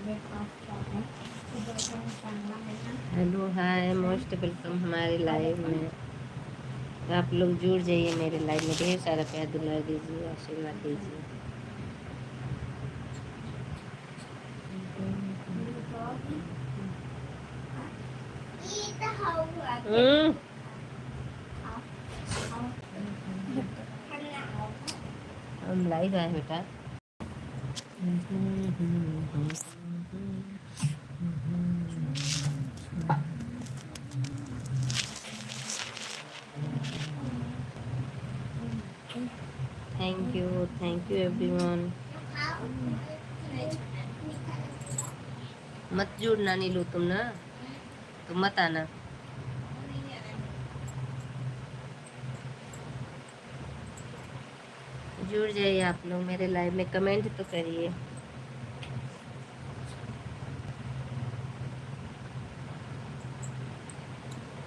Hello hi, most welcome हमारे live में। आप लोग जुड़ जाइए मेरे लाइव में, ढेर सारा प्यार दुलार दीजिए, आशीर्वाद दीजिए। हम लाइव आए बेटा। Thank you everyone. मत जुड़ना नीलू, तुम ना तो मत आना। जुड़ जाइए आप लोग मेरे लाइव में, कमेंट तो करिए।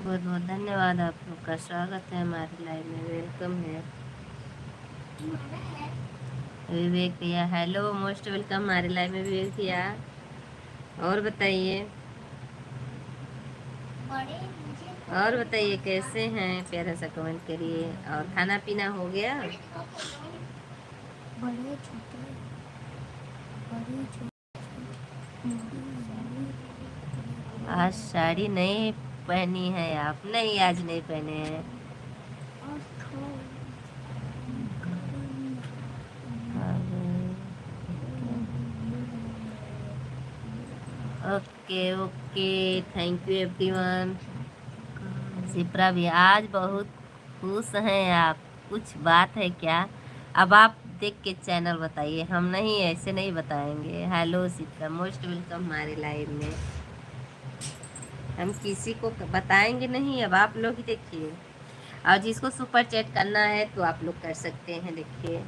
बहुत बहुत धन्यवाद, आप लोग का स्वागत है हमारे लाइव में, वेलकम है। विवेक भैया हेलो, मोस्ट वेलकम हमारे लाइव में विवेक भैया। और बताइए, कैसे हैं, प्यारा सा कमेंट करिए। और खाना पीना हो गया? आज साड़ी नहीं पहनी है आप? नहीं, आज नहीं पहने हैं। Okay okay, thank you everyone. Shipra भी आज बहुत खुश हैं आप, कुछ बात है क्या? अब आप देख के चैनल बताइए, हम नहीं ऐसे नहीं बताएंगे। हेलो सिप्रा, मोस्ट वेलकम हमारे लाइव में। हम किसी को बताएंगे नहीं, अब आप लोग ही देखिए। और जिसको सुपर चैट करना है तो आप लोग कर सकते हैं। देखिए,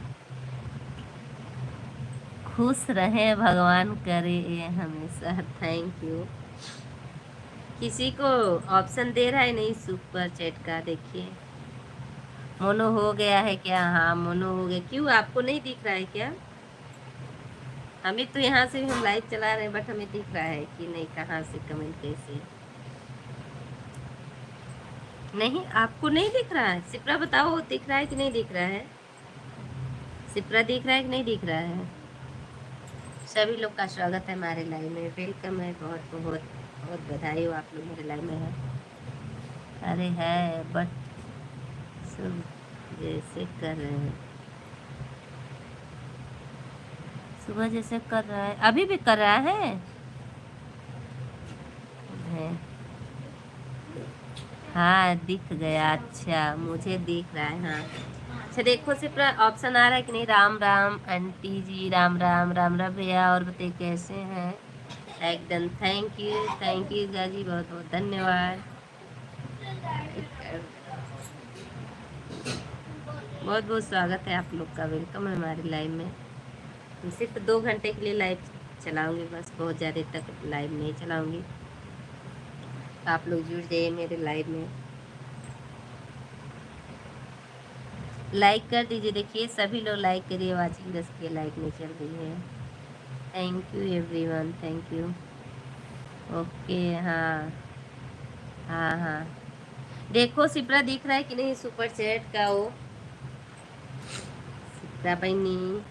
खुश रहे भगवान करे हमेशा। Thank you. किसी को ऑप्शन दे रहा है नहीं सुपर चैट का? देखिए, मोनो हो गया है क्या? हाँ मोनो हो गया। क्यों, आपको नहीं दिख रहा है क्या? हमें तो यहाँ से भी हम लाइव चला रहे हैं, बट हमें दिख रहा है कि नहीं, कहाँ से कमेंट कैसे? नहीं, आपको नहीं दिख रहा है? सिप्रा बताओ, दिख रहा है कि नहीं दिख रहा है? सिप्रा दिख रहा है कि नहीं दिख रहा है? सभी लोग का स्वागत है हमारे लाइव में, वेलकम है। बहुत बहुत बहुत बधाई हो, आप लोग मेरे लाइव में है। अरे है, बट सब जैसे कर रहे हैं, सुबह जैसे कर रहा है, अभी भी कर रहा है। हाँ दिख गया, अच्छा मुझे दिख रहा है। हाँ अच्छा, देखो सिर्फ ऑप्शन आ रहा है कि नहीं। राम राम आंटी जी, राम राम। राम राम भैया, और बताइए कैसे हैं? एकदम थैंक यू गाजी, बहुत बहुत धन्यवाद। बहुत बहुत स्वागत है आप लोग का, वेलकम है हमारे लाइव में। मैं सिर्फ 2 घंटे के लिए लाइव चलाऊंगी बस, बहुत ज़्यादा तक लाइव नहीं चलाऊंगी। तो आप लोग जुड़ जाइए मेरे लाइव में, लाइक कर दीजिए। देखिए सभी लोग लाइक करिए, वाचिंग 10 के लाइक नहीं चल रही है। Thank you everyone, thank you. Okay हाँ हाँ हाँ, देखो सिप्रा दिख रहा है कि नहीं सुपर चैट का? वो सिप्रा बहनी,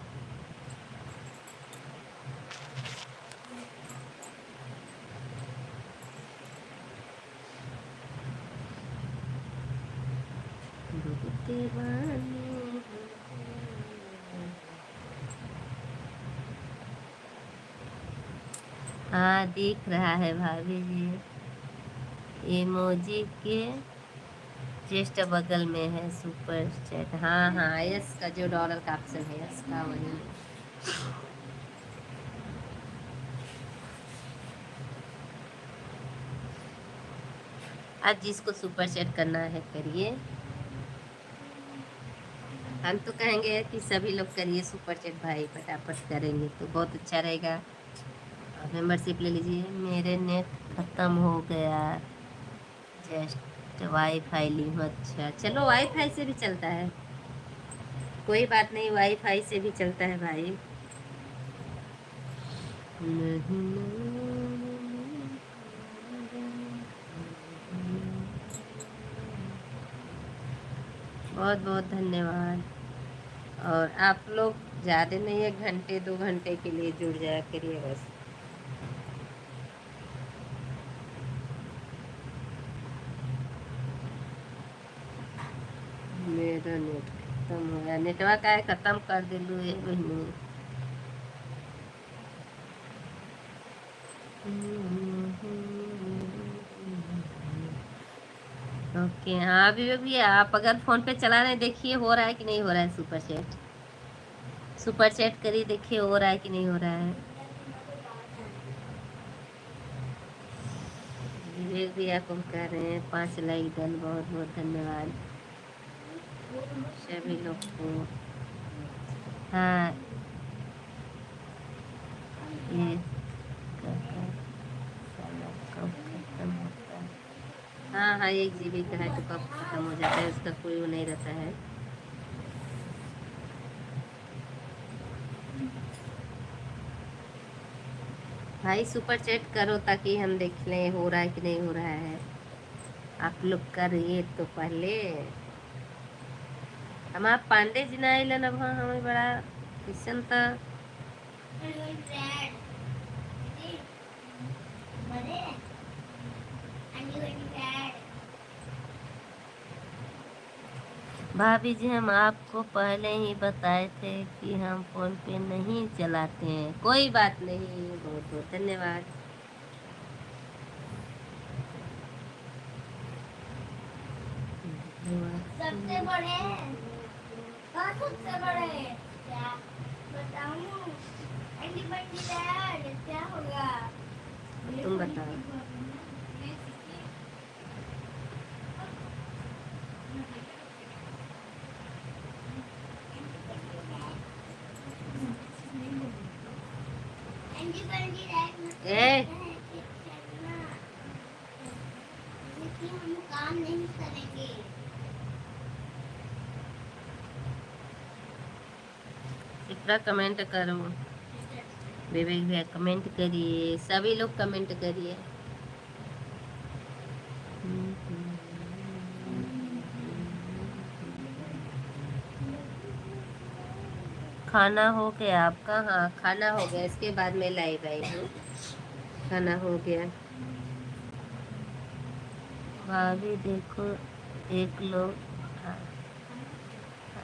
हाँ दिख रहा है भाभी जी, इमोजी के जस्ट बगल में है सुपर चैट। हाँ हाँ, यस का जो डॉलर का ऑप्शन है, यस का वही। आज जिसको सुपर चैट करना है करिए। हम तो कहेंगे कि सभी लोग करिए सुपर चैट भाई, फटाफट करेंगे तो बहुत अच्छा रहेगा। मेंबरशिप ले लीजिए। मेरे नेट खत्म हो गया, जस्ट वाईफाई ली हूँ। अच्छा चलो, वाईफाई से भी चलता है, कोई बात नहीं, वाईफाई से भी चलता है भाई। नहीं बहुत बहुत धन्यवाद। और आप लोग ज़्यादा नहीं, 1 घंटे 2 घंटे के लिए जुड़ जाया करिए बस। मेरा नेट खत्म हो गया, नेटवा का है खत्म कर दिलू ये बहनी। ओके हाँ, अभी भी आप अगर फोन पे चला रहे देखिए हो रहा है कि नहीं हो रहा है। सुपर चैट, सुपर चैट करिए, देखिए हो रहा है कि नहीं हो रहा है। विवेक भी आपको कर रहे हैं 5 लाइक डन, बहुत बहुत धन्यवाद सभी लोग को। हाँ ये कब खत्म होता है? हाँ हाँ, 1 GB का है तो कब खत्म हो जाता है उसका कोई वो नहीं रहता है। भाई सुपर चैट करो ताकि हम देख लें हो रहा है कि नहीं हो रहा है। आप लोग करिए तो पहले। हम आप पांडे जी ना आइलन, अब हाँ हमें बड़ा किशन था। भाभी जी हम आपको पहले ही बताए थे कि हम फोन पे नहीं चलाते हैं। कोई बात नहीं, बहुत बहुत धन्यवाद। सबसे बड़े कहाँ सबसे बड़े क्या बताऊँ? एंटी बंटी डैड क्या होगा? तुम बताओ। एंटी बंटी डैड ए कि हम काम नहीं करेंगे। इतना कमेंट करो, विवेक भैया कमेंट करिए, सभी लोग कमेंट करिए। खाना हो गया आपका? हाँ खाना हो गया, इसके बाद मैं लाइव आई हूँ। खाना हो गया। भाभी देखो एक लोग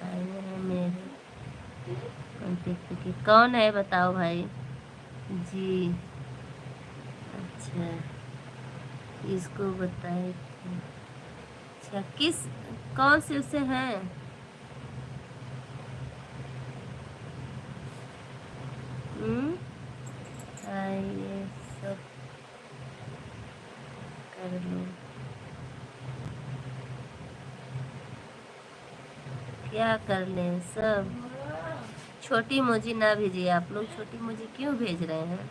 आए हैं मेरे कॉन्टेक्ट के। कौन है बताओ भाई जी? अच्छा इसको बताए थे। अच्छा किस कौन से उसे हैं? ये सब कर लो। क्या कर लें सब? छोटी मोजी ना भेजिए आप लोग, छोटी मोजी क्यों भेज रहे हैं?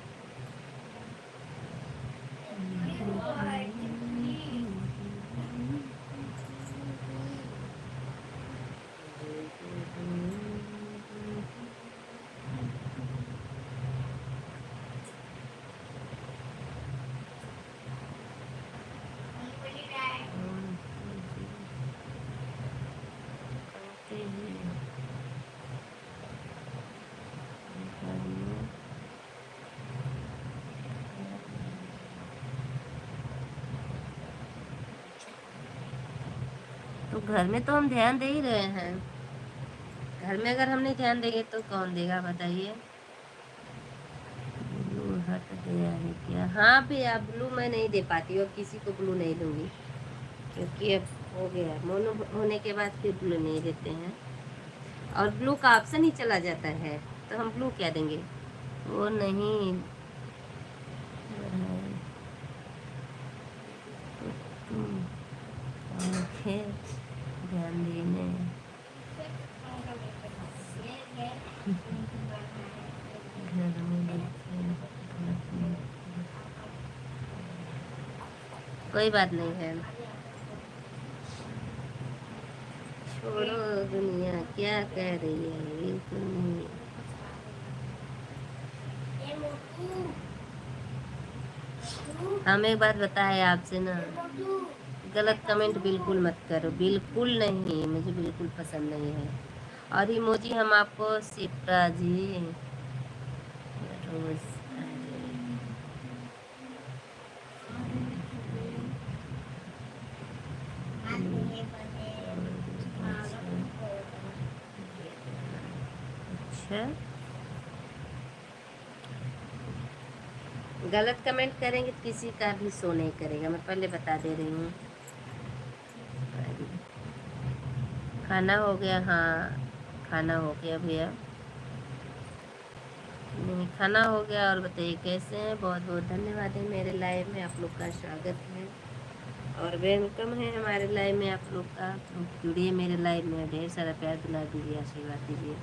तो घर में तो हम ध्यान दे ही रहे हैं। घर में अगर हम नहीं ध्यान देंगे तो कौन देगा बताइए? ब्लू हट गया है क्या? हाँ भैया ब्लू मैं नहीं दे पाती हूँ, किसी को ब्लू नहीं दूंगी क्योंकि अब हो गया मोनो होने के बाद फिर ब्लू नहीं देते हैं। और ब्लू का ऑप्शन ही चला जाता है तो हम ब्लू क्या देंगे? वो नहीं है तो तुम फिर ध्यान देने। घर में कोई बात नहीं है, छोड़ो दुनिया क्या कह रही है, बिल्कुल नहीं। हम एक बात बताए आपसे ना, गलत कमेंट बिल्कुल मत करो, बिल्कुल नहीं, मुझे बिल्कुल पसंद नहीं है। और इमोजी हम आपको सिप्रा जी रोज अच्छा, गलत कमेंट करेंगे तो किसी का भी शो नहीं करेगा, मैं पहले बता दे रही हूँ। खाना हो गया? हाँ खाना हो गया भैया। नहीं खाना हो गया। और बताइए कैसे हैं? बहुत बहुत धन्यवाद है, मेरे लाइव में आप लोग का स्वागत है और वेलकम है हमारे लाइव में आप लोग का। जुड़िए मेरे लाइव में, ढेर सारा प्यार दुलार दीजिए, आशीर्वाद दीजिए।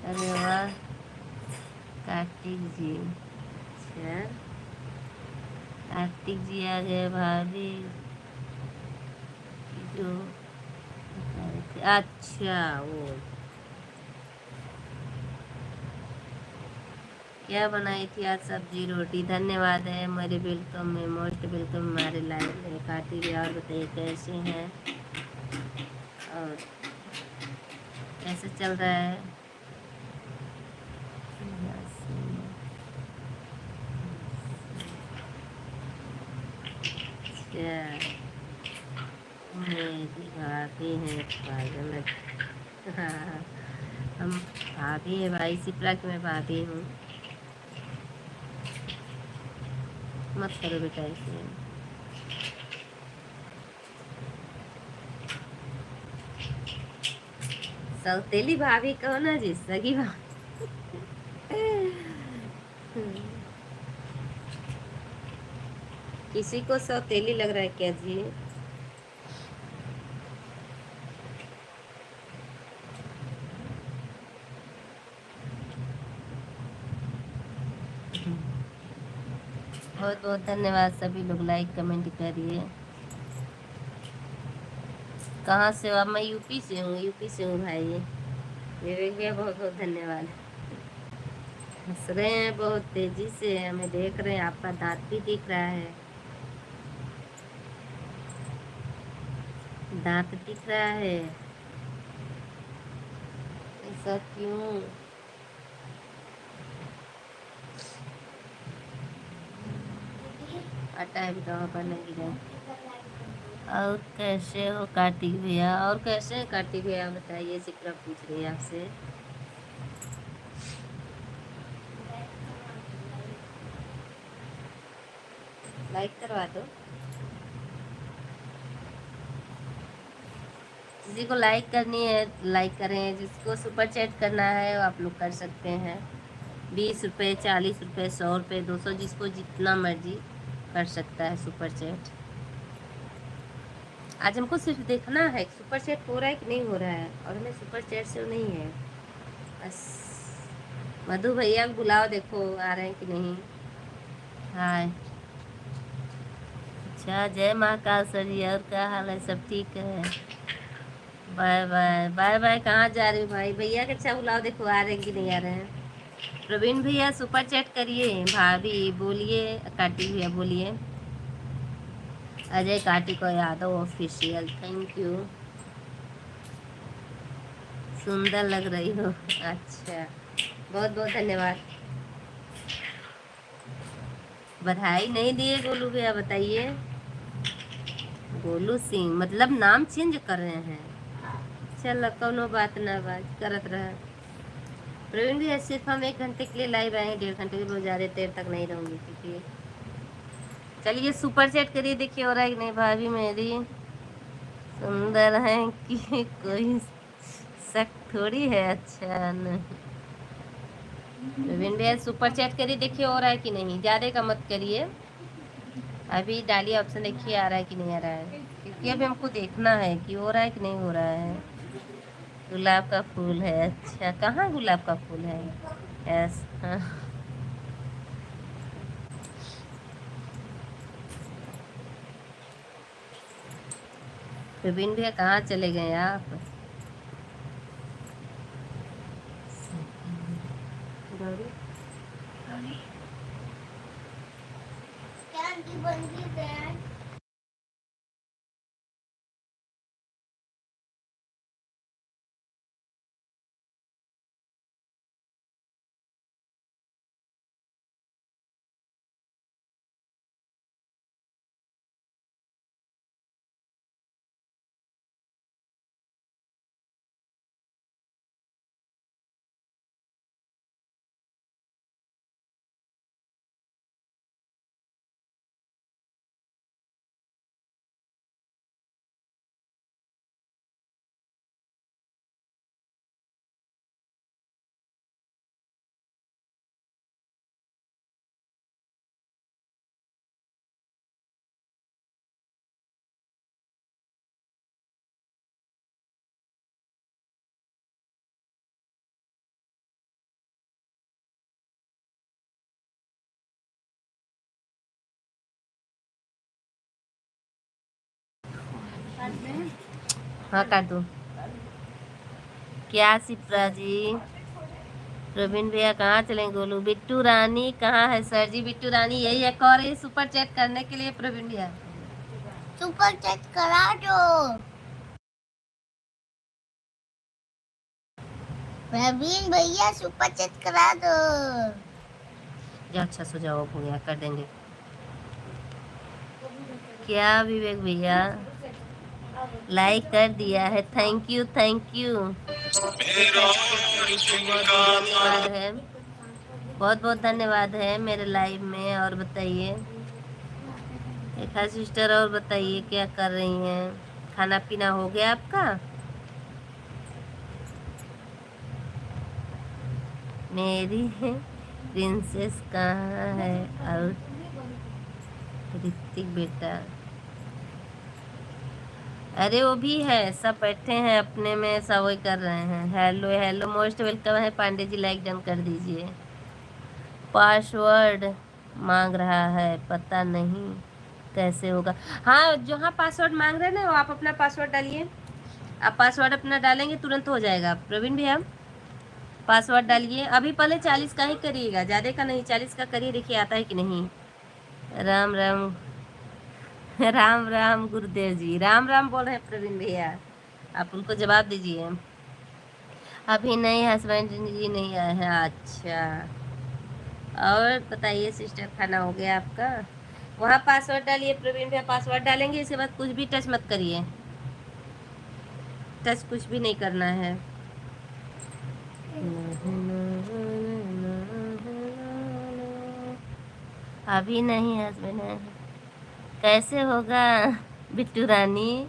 अरे वाह कार्तिक जी, अच्छा कार्तिक जी आ गए। भाभी जो बता रहे थे, अच्छा वो क्या बनाई थी आज? सब्जी रोटी। धन्यवाद है, मेरे वेलकम में, मोस्ट वेलकम हमारे लाइव में कार्तिक जी। और बताइए कैसे हैं और कैसे चल रहा है? अच्छा मेरी भाभी है पागल। हाँ हम भाभी है भाई, सिपरा की मैं भाभी हूँ। मत करो बेटा ऐसे। सौतेली भाभी कहो ना जी, सगी भाभी। किसी को सौतेली लग रहा है क्या जी? बहुत बहुत धन्यवाद, सभी लोग लाइक कमेंट करिए। कहाँ से हो आप? मैं यूपी से हूँ, यूपी से हूँ भाई। विवेक भैया बहुत बहुत धन्यवाद। हंस रहे हैं बहुत तेजी से, हमें देख रहे हैं, आपका दांत भी दिख रहा है, दांत दिख रहा है। ऐसा क्यों? आटा है बेटा वहाँ पर नहीं गिरा। और कैसे हो कार्तिक भैया? और कैसे हैं कार्तिक भैया बताइए, सिक्रा पूछ रही है आपसे। लाइक करवा दो, किसी को लाइक करनी है लाइक करें, जिसको सुपर चैट करना है वो आप लोग कर सकते हैं। 20 रुपये, 40 रुपये, 100 रुपये, 200, जिसको जितना मर्जी कर सकता है सुपर चैट। आज हमको सिर्फ देखना है सुपर चैट हो रहा है कि नहीं हो रहा है, और हमें सुपर चैट से नहीं है बस। मधु भैया को बुलाओ, देखो आ रहे हैं कि नहीं। हाय, अच्छा जय महाकाल सर जी, और क्या हाल है? सब ठीक है? Bye bye bye bye. कहाँ जा रहे हो भाई? भैया के अच्छा बुलाओ, देखो आ रहे हैं कि नहीं आ रहे हैं। प्रवीण भैया सुपर चैट करिए, भाभी बोलिए, कार्तिक भैया बोलिए, Ajay Kartik Yadav official, thank you, सुंदर लग रही हो। अच्छा बहुत बहुत धन्यवाद। बधाई नहीं दिए गोलू भैया, बताइए। गोलू सिंह मतलब नाम चेंज कर रहे हैं? चलो कोनो बात ना, बात करत रहे। प्रवीण भैया सिर्फ हम 1 घंटे के लिए लाइव आए हैं, 1.5 घंटे के लिए, ज़्यादा देर तक नहीं रहूंगी क्योंकि। चलिए सुपर चैट करिए, देखिए हो रहा है कि नहीं। भाभी मेरी सुंदर है कि कोई शक थोड़ी है। अच्छा नहीं, प्रवीण भैया सुपर चैट करिए, देखिए हो रहा है कि नहीं, ज़्यादा का मत करिए। अभी डालिए ऑप्शन, देखिए आ रहा है कि नहीं आ रहा है, क्योंकि अभी हमको देखना है कि हो रहा है कि नहीं हो रहा है। गुलाब का फूल है? अच्छा कहाँ गुलाब का फूल है? यस हाँ। प्रवीण भैया कहाँ चले गए आप? क्या की बंदी है? हाँ काट दो। क्या सिप्रा जी, प्रवीण भैया कहाँ चलें? गोलू बिट्टू रानी कहाँ है सर जी? बिट्टू रानी यही एक और है सुपर चैट करने के लिए। प्रवीण भैया सुपर चैट करा दो। प्रवीण भैया सुपर चैट करा दो। जो अच्छा सुझाव भैया कर देंगे। क्या विवेक भैया लाइक कर दिया है, थैंक यू थैंक यू। धन्यवाद है, बहुत बहुत धन्यवाद है मेरे लाइव में। और बताइए रेखा सिस्टर, और बताइए क्या कर रही हैं? खाना पीना हो गया आपका? मेरी प्रिंसेस कहाँ है? और ऋतिक बेटा, अरे वो भी है, सब बैठे हैं अपने में, सब वही कर रहे हैं। हेलो हेलो, मोस्ट वेलकम है पांडे जी, लाइक डन कर दीजिए। पासवर्ड मांग रहा है, पता नहीं कैसे होगा। हाँ, जहाँ पासवर्ड मांग रहे हैं ना, वो आप अपना पासवर्ड डालिए। आप पासवर्ड अपना डालेंगे तुरंत हो जाएगा। प्रवीण भैया पासवर्ड डालिए अभी। पहले 40 का ही करिएगा, ज़्यादा का नहीं, 40 का करिए, देखिए आता है कि नहीं। राम राम राम राम गुरुदेव जी, राम राम बोल रहे हैं प्रवीण भैया, आप उनको जवाब दीजिए। अभी नहीं, हस्बैंड जी नहीं आए हैं। अच्छा, और बताइए सिस्टर, खाना हो गया आपका? वहाँ पासवर्ड डालिए प्रवीण भैया, पासवर्ड डालेंगे इसके बाद कुछ भी टच मत करिए, टच कुछ भी नहीं करना है। अभी नहीं हस्बैंड है, कैसे होगा बिट्टू रानी?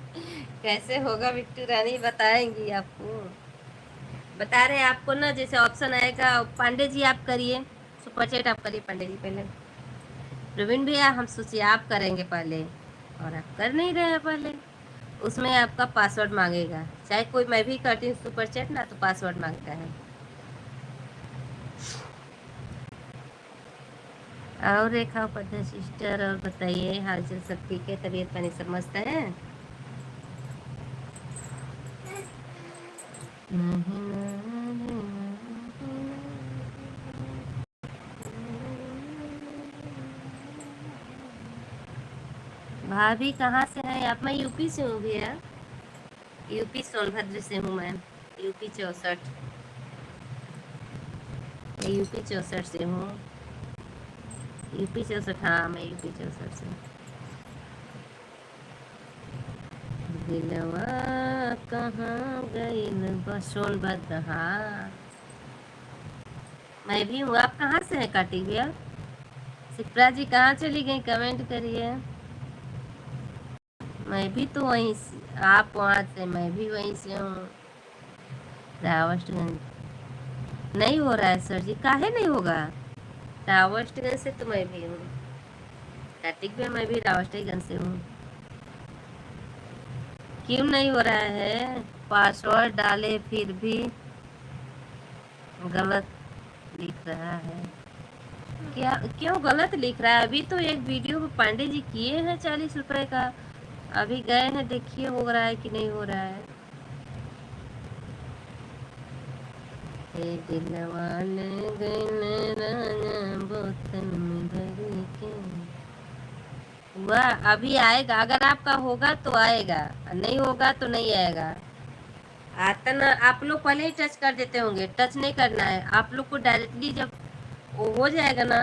कैसे होगा बिट्टू रानी, बताएंगी आपको। बता रहे हैं आपको ना, जैसे ऑप्शन आएगा पांडे जी आप करिए, सुपर चैट आप करिए पांडे जी पहले। प्रवीण भैया हम सोचिए आप करेंगे पहले, और आप कर नहीं रहे हैं पहले। उसमें आपका पासवर्ड मांगेगा, चाहे कोई, मैं भी करती हूँ सुपर चैट ना, तो पासवर्ड मांगता है। और रेखा उपाध्याय सिस्टर, और बताइए हालचाल सब ठीक है? तबीयत पानी सब मस्त है? भाभी कहाँ से हैं आप? मैं यूपी से हूँ भैया, यूपी सोनभद्र से हूँ मैं, यूपी 64, मैं यूपी 64 से हूँ। यूपी 64, हाँ मैं यूपी 64 से। दिलवा कहाँ गई सोनभद्र, हाँ मैं भी हूँ। आप कहाँ से हैं काटी भैया? सिप्रा जी कहाँ चली गई, कमेंट करिए। मैं भी तो वहीं से, आप वहाँ से, मैं भी वहीं से हूँ, रावस्टगंज। नहीं हो रहा है सर जी, काहे नहीं होगा? रावस्टगंज से तो मैं भी हूँ, कार्तिक में मैं भी रावस्टगंज से हूँ। क्यों नहीं हो रहा है? पासवर्ड डाले फिर भी गलत लिख रहा है, क्या क्यों गलत लिख रहा है? अभी तो एक वीडियो पांडे जी किए हैं 40 रुपए का, अभी गए हैं, देखिए हो रहा है कि नहीं हो रहा है। ए दिलवान गन राना बोतल में भर के। वह अभी आएगा, अगर आपका होगा तो आएगा, नहीं होगा तो नहीं आएगा। आता ना, आप लोग पहले ही टच कर देते होंगे, टच नहीं करना है आप लोग को। डायरेक्टली जब वो हो जाएगा ना,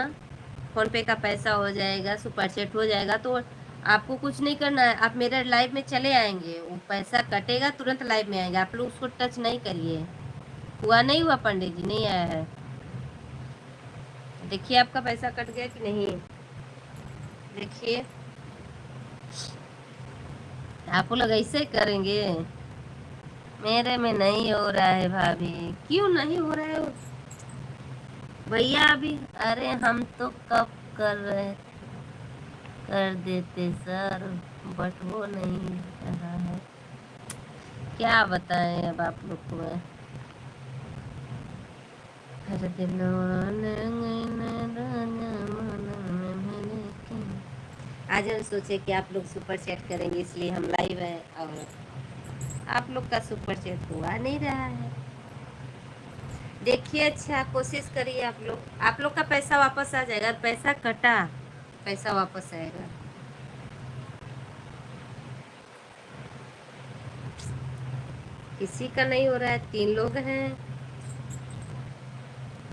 फोन पे का पैसा हो जाएगा, सुपर चैट हो जाएगा, तो आपको कुछ नहीं करना है, आप मेरे लाइव में चले आएंगे, वो पैसा कटेगा तुरंत लाइव में आएगा, आप लोग उसको टच नहीं करिए। हुआ नहीं हुआ पंडित जी, नहीं आया है। देखिए आपका पैसा कट गया कि नहीं, देखिए आप लोग ऐसे करेंगे। मेरे में नहीं हो रहा है भाभी, क्यों नहीं हो रहा है भैया अभी? अरे हम तो कब कर देते सर, बट वो नहीं रहा है, क्या बताएं अब आप लोग को मैं। हर आज हम सोचे कि आप लोग सुपर चैट करेंगे, इसलिए हम लाइव है, और आप लोग का सुपर चैट हुआ नहीं रहा है। देखिए अच्छा कोशिश करिए आप लोग का पैसा वापस आ जाएगा, पैसा कटा पैसा वापस आएगा। किसी का नहीं हो रहा है, 3 लोग हैं।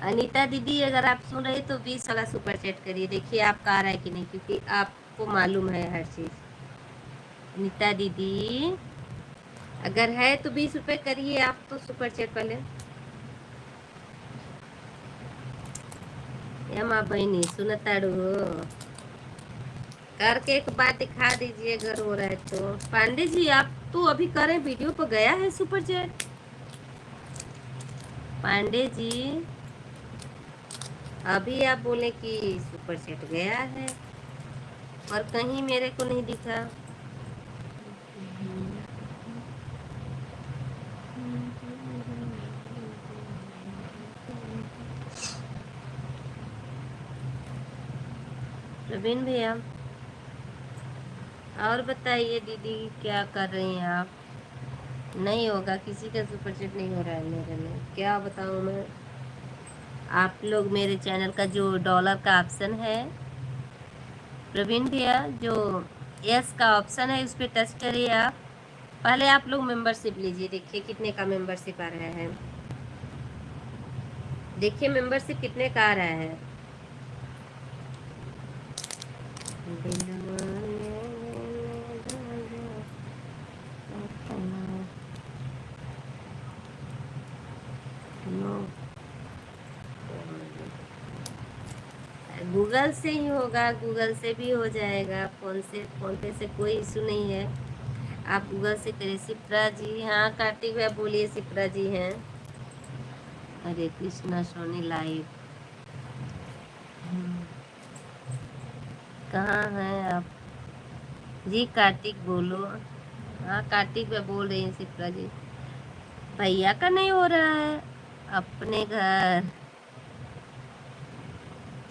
अनीता दीदी अगर आप सुन रहे तो 20 वाला सुपर चैट करिए, देखिए आपका आ रहा है कि नहीं, क्योंकि आपको मालूम है हर चीज। अनीता दीदी अगर है तो 20 रुपए करिए आप तो सुपर चैट पहले। यमा बहनी सुनताड़ू करके एक बात दिखा दीजिए अगर हो रहा है तो। पांडे जी आप तो अभी करें, वीडियो पर गया है सुपर चैट। पांडे जी अभी आप बोले कि सुपर चैट गया है, और कहीं मेरे को नहीं दिखा। प्रवीण भैया और बताइए दीदी क्या कर रही हैं आप? नहीं होगा, किसी का सुपर चैट नहीं हो रहा है मेरे में, क्या बताऊं मैं। आप लोग मेरे चैनल का जो डॉलर का ऑप्शन है प्रवीण भैया, जो यस का ऑप्शन है उस पर टच करिए आप। पहले आप लोग मेंबरशिप लीजिए, देखिए कितने का मेंबरशिप आ रहा है, देखिए मेंबरशिप कितने का आ रहा है। गूगल से ही होगा, गूगल से भी हो जाएगा, फोन पे से कोई इशू नहीं है, आप गूगल से करिए। सिप्रा जी, हाँ कार्तिक भाई बोलिए, सिप्रा जी हैं। हरे कृष्णा सोनी लाइव, कहाँ हैं आप जी? कार्तिक बोलो, हाँ कार्तिक भाई बोल रही हैं सिप्रा जी। भैया का नहीं हो रहा है, अपने घर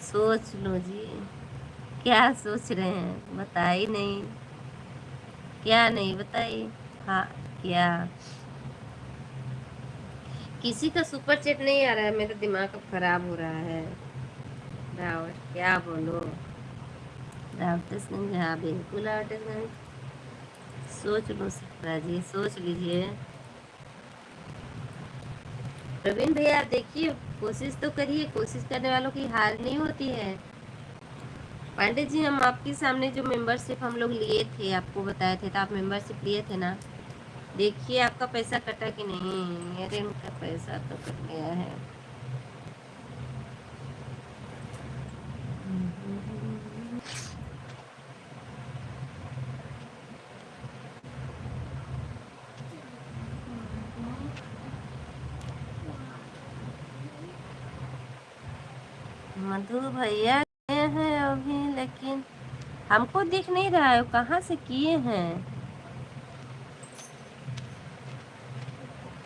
सोच लो जी, क्या सोच रहे हैं बताइए, नहीं क्या नहीं बताइए। हाँ क्या किसी का सुपर चैट नहीं आ रहा है, मेरा दिमाग अब खराब हो रहा है। रावत क्या बोलो, रावतगंज, हाँ बिल्कुल रावतगंज। सोच लो सिप्रा जी, सोच लीजिए। प्रवीण भैया आप देखिए, कोशिश तो करिए, कोशिश करने वालों की हार नहीं होती है। पांडे जी हम आपके सामने जो मेंबरशिप हम लोग लिए थे, आपको बताए थे, तो आप मेंबरशिप लिए थे ना, देखिए आपका पैसा कटा कि नहीं। मेरे इनका पैसा तो कट गया है। मधु भैया गए हैं अभी, लेकिन हमको दिख नहीं रहा है कहाँ से किए हैं,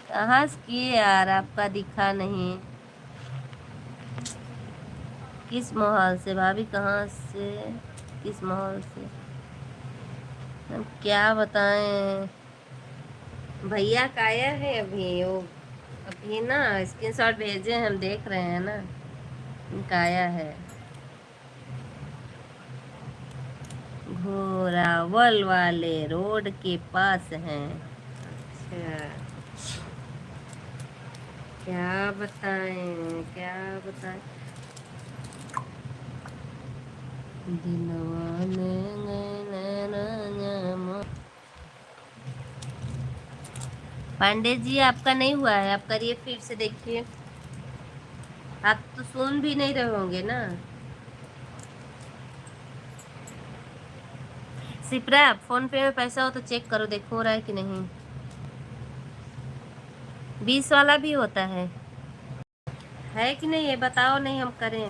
कहाँ से किए यार, आपका दिखा नहीं। किस माहौल से भाभी, कहाँ से, किस माहौल से, हम क्या बताएं। भैया का आया है अभी वो अभी ना स्क्रीनशॉट भेजे, हम देख रहे हैं ना, इनका आया है। घोरावल वाले रोड के पास हैं। अच्छा, क्या बताएं क्या बताएं। दिलवा ने पांडे जी, आपका नहीं हुआ है, आप करिए फिर से, देखिए। आप तो सुन भी नहीं रहे होंगे ना। सिपरा, फोन पे में पैसा हो तो चेक करो, देखो हो रहा है कि नहीं। 20 वाला भी होता है कि नहीं, ये बताओ, नहीं हम करें।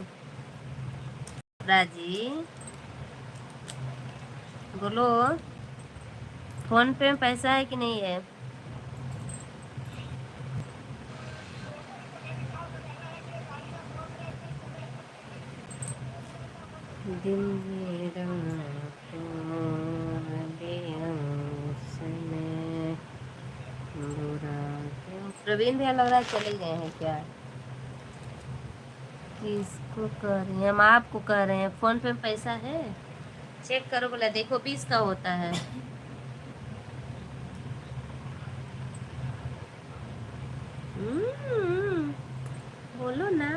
राजी बोलो, फोन पे में पैसा है कि नहीं है। दिन मेरा प्रवीण भैया लग रहा है चले गए हैं क्या। किसको कह रही हैं, हम आपको कह रहे हैं। फोन पे में पैसा है, चेक करो, बोला देखो 20 का होता है। बोलो ना।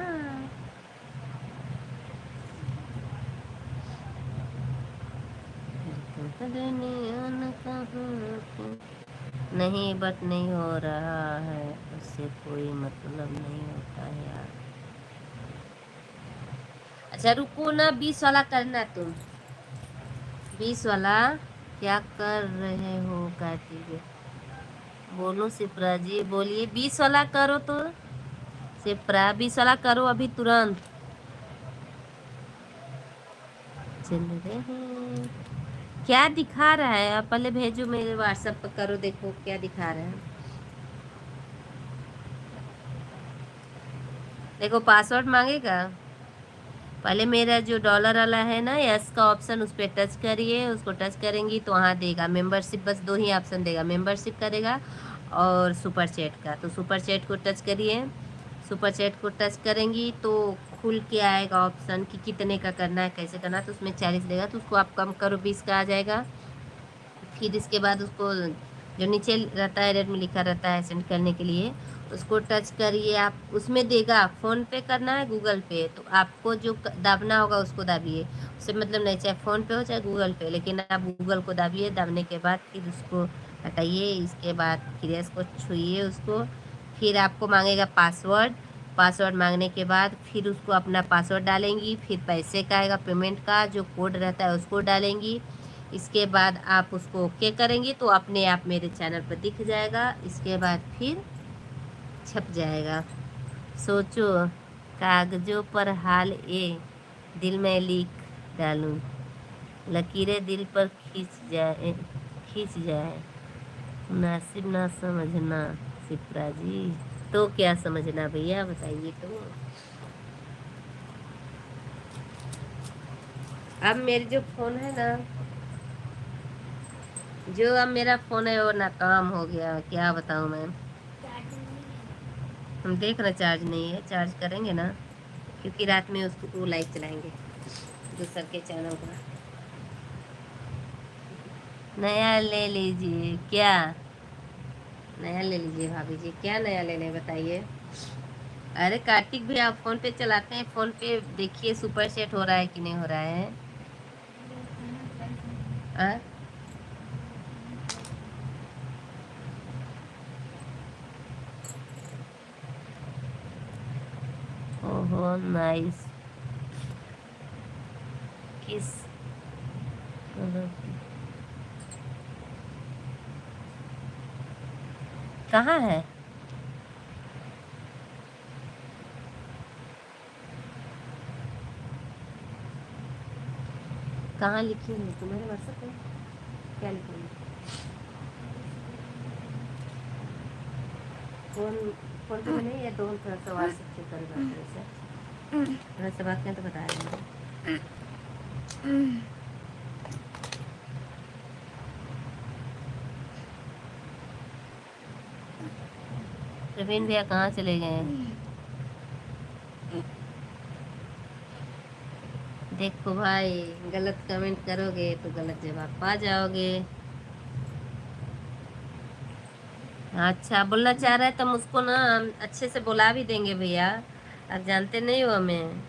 नहीं, बट नहीं हो रहा है, उससे कोई मतलब नहीं होता है यार। अच्छा रुको ना, 20 वाला करना तुम। 20 वाला क्या कर रहे हो कार्तिक। बोलो सिप्रा जी, बोलिए 20 वाला करो तो। सिप्रा 20 वाला करो अभी तुरंत। चल रहे हैं, क्या दिखा रहा है, आप पहले भेजो मेरे व्हाट्सएप पर, करो देखो क्या दिखा रहा है। देखो पासवर्ड मांगेगा। पहले मेरा जो डॉलर वाला है ना, यस का ऑप्शन, उस पर टच करिए। उसको टच करेंगी तो वहाँ देगा मेंबरशिप, बस 2 ही ऑप्शन देगा, मेंबरशिप का देगा और सुपर चैट का। तो सुपर चैट को टच करिए। सुपर चैट को टच करेंगी तो खुल के आएगा ऑप्शन कि कितने का करना है, कैसे करना है। तो उसमें 40 देगा, तो उसको आप कम करो, 20 का आ जाएगा। फिर इसके बाद उसको जो नीचे रहता है, रेड में लिखा रहता है सेंड करने के लिए, उसको टच करिए आप। उसमें देगा फ़ोन पे करना है, गूगल पे, तो आपको जो दाबना होगा उसको दाबिए। उससे मतलब नहीं, चाहे फ़ोन पे हो चाहे गूगल पे, लेकिन आप गूगल को दाबिए। दाबने के बाद फिर उसको हटाइए। इसके बाद फिर इसको छुइए उसको। फिर आपको मांगेगा पासवर्ड। पासवर्ड मांगने के बाद फिर उसको अपना पासवर्ड डालेंगी। फिर पैसे का आएगा, पेमेंट का जो कोड रहता है उसको डालेंगी। इसके बाद आप उसको ओके करेंगी तो अपने आप मेरे चैनल पर दिख जाएगा। इसके बाद फिर छप जाएगा। सोचो, कागजों पर हाल ए दिल में लिख डालूं, लकीरें दिल पर खींच जाए। मुनासिब ना समझना सिप्रा जी, तो क्या समझना भैया, बताइए तो। अब मेरे जो फ़ोन है ना, जो अब मेरा फ़ोन है वो नाकाम हो गया, क्या बताऊँ मैं। हम देख रहे चार्ज नहीं है, चार्ज करेंगे ना, क्योंकि रात में उसको लाइट चलाएंगे दूसर के चैनल का। नया ले लीजिए क्या, नया ले लीजिए भाभी जी, क्या नया लेने बताइए। अरे कार्तिक भैया, आप फ़ोन पे चलाते हैं, फ़ोन पे देखिए सुपर सेट हो रहा है कि नहीं हो रहा है। आ? ओहो नाइस। किस कलर की? कहाँ है? कहाँ लिखी है तुम्हारे व्हाट्सएप पे, क्या लिखी है? फोन फोन पे नहीं है, तो थोड़ा सा व्हाट्सएप चेक करेगा, थोड़ा सा बात करें तो बता देंगे। प्रवीण भैया कहाँ चले गए? देखो भाई, गलत कमेंट करोगे तो गलत जवाब पा जाओगे। अच्छा, बोलना चाह रहा है तो हम उसको ना हम अच्छे से बुला भी देंगे भैया। आप जानते नहीं हो हमें,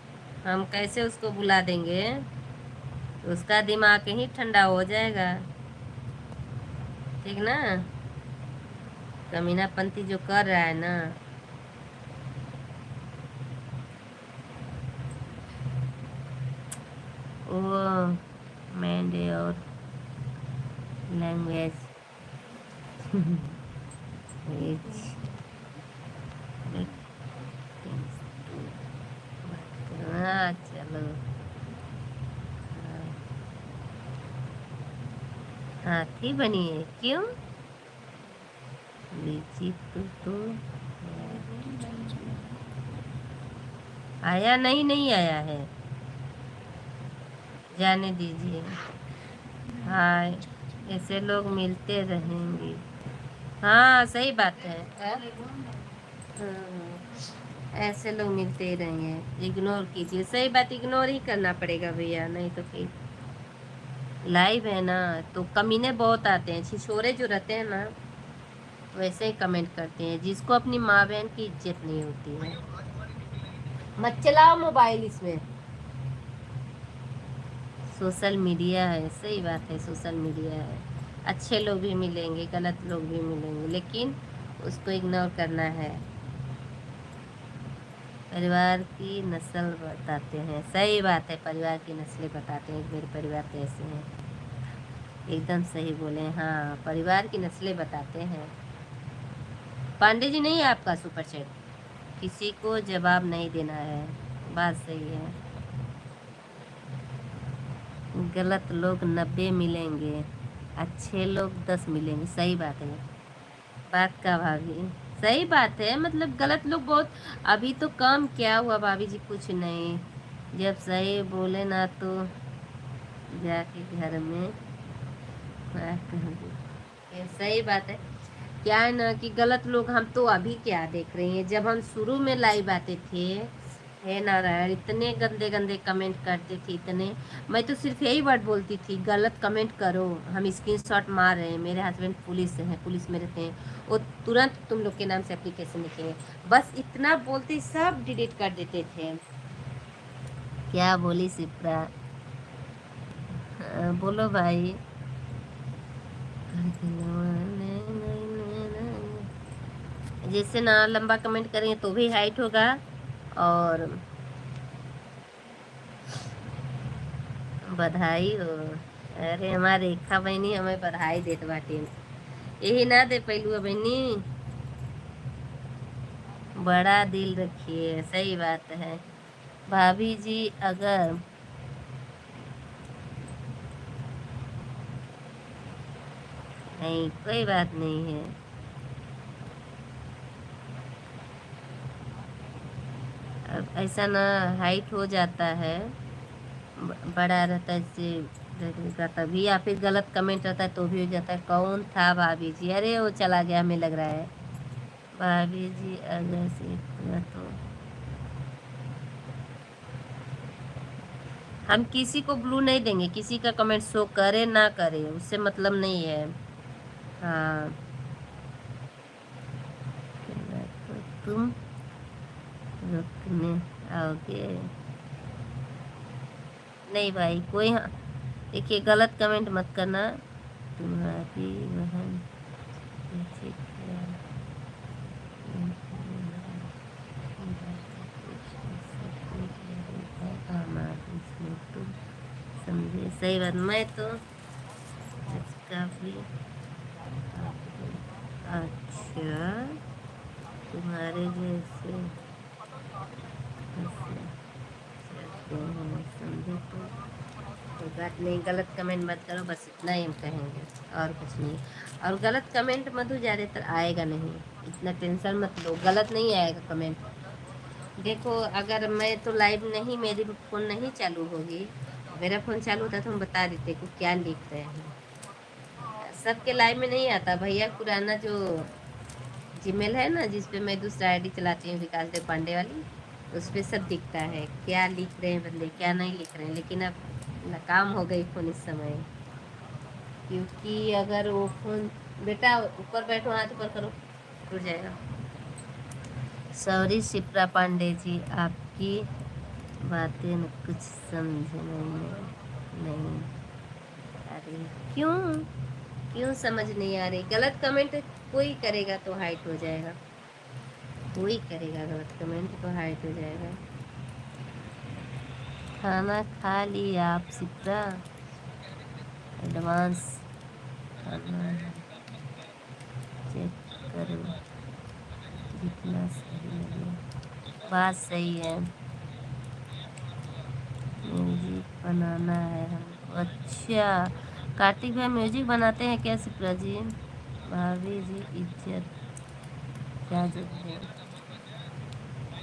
हम कैसे उसको बुला देंगे, तो उसका दिमाग ही ठंडा हो जाएगा। ठीक ना? कमीनापंती जो कर रहा है ना, वो मैंडे और लैंग्वेज हाँ चलो। हाथी बनी है क्यों? लीची तो आया नहीं, नहीं आया है, जाने दीजिए। हाँ, ऐसे लोग मिलते रहेंगे। हाँ सही बात है। ऐसे लोग मिलते ही रहेंगे, इग्नोर कीजिए। सही बात, इग्नोर ही करना पड़ेगा भैया, नहीं तो फिर लाइव है ना, तो कमीने बहुत आते हैं, छिछोरे जो रहते हैं ना वैसे ही कमेंट करते हैं, जिसको अपनी माँ बहन की इज्जत नहीं होती है। मत चलाओ मोबाइल इसमें। सोशल मीडिया है, सही बात है, सोशल मीडिया है। अच्छे लोग भी मिलेंगे, गलत लोग भी मिलेंगे, लेकिन उसको इग्नोर करना है। परिवार की नस्ल बताते हैं, सही बात है, परिवार की नस्लें बताते हैं, मेरे परिवार कैसे हैं। एकदम सही बोले, हाँ परिवार की नस्लें बताते हैं। पांडे जी नहीं है आपका सुपर चैट, किसी को जवाब नहीं देना है, बात सही है। गलत लोग 90 मिलेंगे, अच्छे लोग 10 मिलेंगे, सही बात है। बात का भाभी, सही बात है, मतलब गलत लोग बहुत। अभी तो कम क्या हुआ भाभी जी, कुछ नहीं। जब सही बोले ना तो जाके घर में बात कर दो। ये सही बात है। क्या है ना कि गलत लोग, हम तो अभी क्या देख रहे हैं, जब हम शुरू में लाइव आते थे, है ना यार, इतने गंदे गंदे कमेंट करते थे, इतने। मैं तो सिर्फ यही वर्ड बोलती थी, गलत कमेंट करो, हम स्क्रीनशॉट मार रहे हैं, मेरे हस्बैंड पुलिस हैं, पुलिस में रहते हैं, वो तुरंत तुम लोग के नाम से एप्लीकेशन लिखेंगे, बस इतना बोलते सब डिलीट कर देते थे। क्या बोली सिप्रा? बोलो भाई। जैसे ना लंबा कमेंट करेंगे तो भी हाइट होगा, और बधाई हो। अरे हमारे रेखा बहनी हमें बधाई देत बाटे, यही ना दे पहलू बहनी। बड़ा दिल रखिए, सही बात है भाभी जी। अगर नहीं, कोई बात नहीं है। अब ऐसा ना हाइट हो जाता है, बड़ा रहता है इससे लगेगा तभी, या फिर गलत कमेंट रहता है तो भी हो जाता है। कौन था भाभी जी? अरे वो चला गया, हमें लग रहा है। भाभी जी अगर से पूरा तो हम किसी को ब्लू नहीं देंगे, किसी का कमेंट शो करे ना करे उससे मतलब नहीं है। हाँ, तो तुम रुकने आओगे? नहीं भाई, कोई, हाँ देखिए, गलत कमेंट मत करना। तुम्हारी बहन पीछे क्या? समझे, सही बात। मैं तो काफी। अच्छा, तुम्हारे जैसे समझे तो कोई बात नहीं, गलत कमेंट मत करो, बस इतना ही हम कहेंगे, और कुछ नहीं। और गलत कमेंट मधु ज़्यादातर आएगा नहीं, इतना टेंशन मत लो, गलत नहीं आएगा कमेंट। देखो, अगर मैं तो लाइव नहीं, मेरी फ़ोन नहीं चालू होगी, मेरा फ़ोन चालू होता तो हम बता देते को क्या लिख रहे हैं। सबके लाइव में नहीं आता भैया, पुराना जो जीमेल है ना जिस पे मैं दूसरा आईडी चलाती हूँ, विकास देव पांडे वाली, उस पे सब दिखता है क्या लिख रहे हैं बंदे, क्या नहीं लिख रहे हैं। लेकिन अब नाकाम हो गई फ़ोन इस समय, क्योंकि अगर वो फ़ोन, बेटा ऊपर बैठो, हाथ ऊपर करो, टूट जाएगा। सॉरी शिप्रा पांडे जी, आपकी बातें न कुछ समझ नहीं आ रही। क्यों क्यों समझ नहीं आ रही? गलत कमेंट कोई करेगा तो हाइट हो जाएगा, कोई करेगा गलत कमेंट तो हाइट हो जाएगा। खाना खा लिया आप शिप्रा? एडवांस खाना चेक करो जितना सही लगे। बात सही है, म्यूजिक बनाना है हमको। अच्छा, कार्तिक भाई म्यूजिक बनाते हैं क्या शिप्रा जी? भाभी जी इज्जत क्या जब है?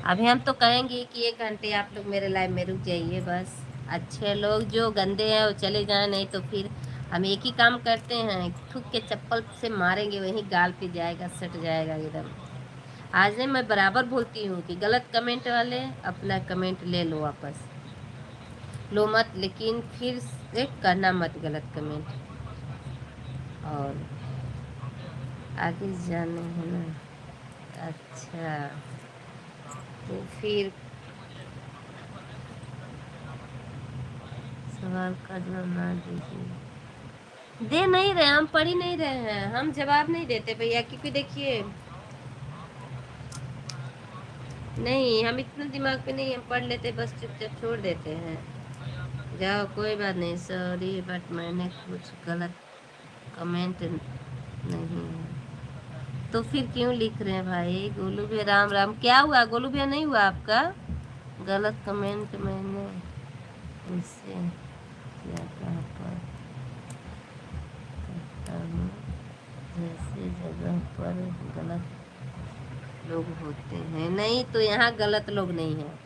अभी हम तो कहेंगे कि 1 घंटे आप लोग मेरे लाइव में रुक जाइए बस। अच्छे लोग जो गंदे हैं वो चले जाएं, नहीं तो फिर हम एक ही काम करते हैं, थूक के चप्पल से मारेंगे, वहीं गाल पे जाएगा, सट जाएगा एकदम। आज नहीं, मैं बराबर बोलती हूँ कि गलत कमेंट वाले अपना कमेंट ले लो वापस, लो मत, लेकिन फिर से करना मत गलत कमेंट। और आगे जाने है ना? अच्छा, तो फिर सवाल का जवाब ना दीजिए। दे नहीं रहे, हम पढ़ ही नहीं रहे हैं, हम जवाब नहीं देते भैया, क्योंकि देखिए नहीं, हम इतना दिमाग पे नहीं, हम पढ़ लेते बस, चुपचाप छोड़ देते हैं। जाओ कोई बात नहीं, सॉरी बट मैंने कुछ गलत कमेंट नहीं है। तो फिर क्यों लिख रहे हैं भाई? गोलू भैया राम राम। क्या हुआ गोलू भैया, नहीं हुआ आपका? गलत कमेंट मैंने उससे किया कहाँ पर करता हूँ, जैसे जगह पर गलत लोग होते हैं। नहीं तो यहाँ गलत लोग नहीं हैं,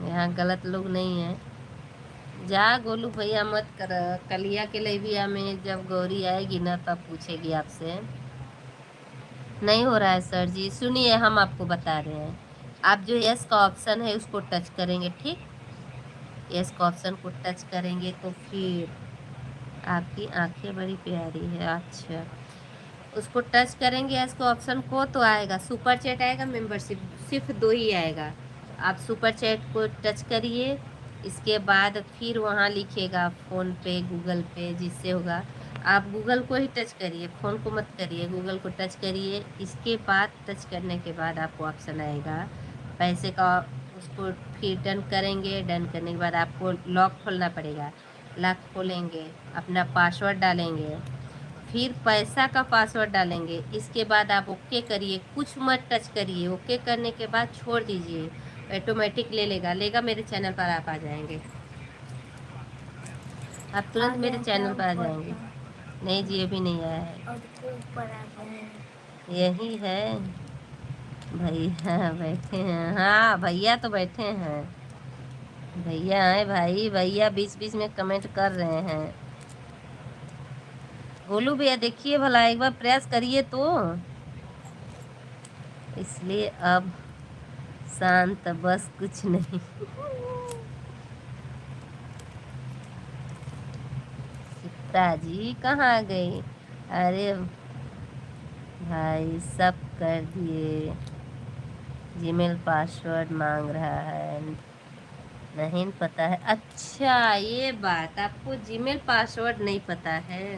यहाँ गलत लोग नहीं हैं। जा गोलू भैया मत कर, कलिया के लेबिया में जब गौरी आएगी ना तब पूछेगी आपसे। नहीं हो रहा है सर जी, सुनिए हम आपको बता रहे हैं। आप जो यस का ऑप्शन है उसको टच करेंगे, ठीक? यस का ऑप्शन को टच करेंगे तो फिर आपकी आंखें बड़ी प्यारी है। अच्छा, उसको टच करेंगे यस का ऑप्शन को तो आएगा सुपर चैट, आएगा मेंबरशिप, सिर्फ 2 ही आएगा। आप सुपर चैट को टच करिए, इसके बाद फिर वहाँ लिखिएगा फ़ोन पे, गूगल पे, जिससे होगा। आप गूगल को ही टच करिए, फ़ोन को मत करिए, गूगल को टच करिए। इसके बाद टच करने के बाद आपको ऑप्शन आएगा पैसे का, उसको फिर डन करेंगे। डन करने के बाद आपको लॉक खोलना पड़ेगा, लॉक खोलेंगे, अपना पासवर्ड डालेंगे, फिर पैसा का पासवर्ड डालेंगे। इसके बाद आप ओके करिए, कुछ मत टच करिए। ओके करने के बाद छोड़ दीजिए, ऑटोमेटिक ले लेगा मेरे चैनल पर आप आ जाएंगे, आप तुरंत मेरे चैनल पर आ जाएंगे। नहीं जी अभी नहीं आया है, ऊपर आ गए। यही है भैया बैठे हैं। हाँ भैया तो बैठे हैं, भैया आए भाई, भैया बीच बीच में कमेंट कर रहे हैं। गोलू भैया देखिए भला, एक बार प्रयास करिए तो। इसलिए अब शांत, बस कुछ नहीं। सीता जी कहाँ गई? अरे भाई सब कर दिए, जीमेल पासवर्ड मांग रहा है, नहीं पता है। अच्छा ये बात, आपको जीमेल पासवर्ड नहीं पता है,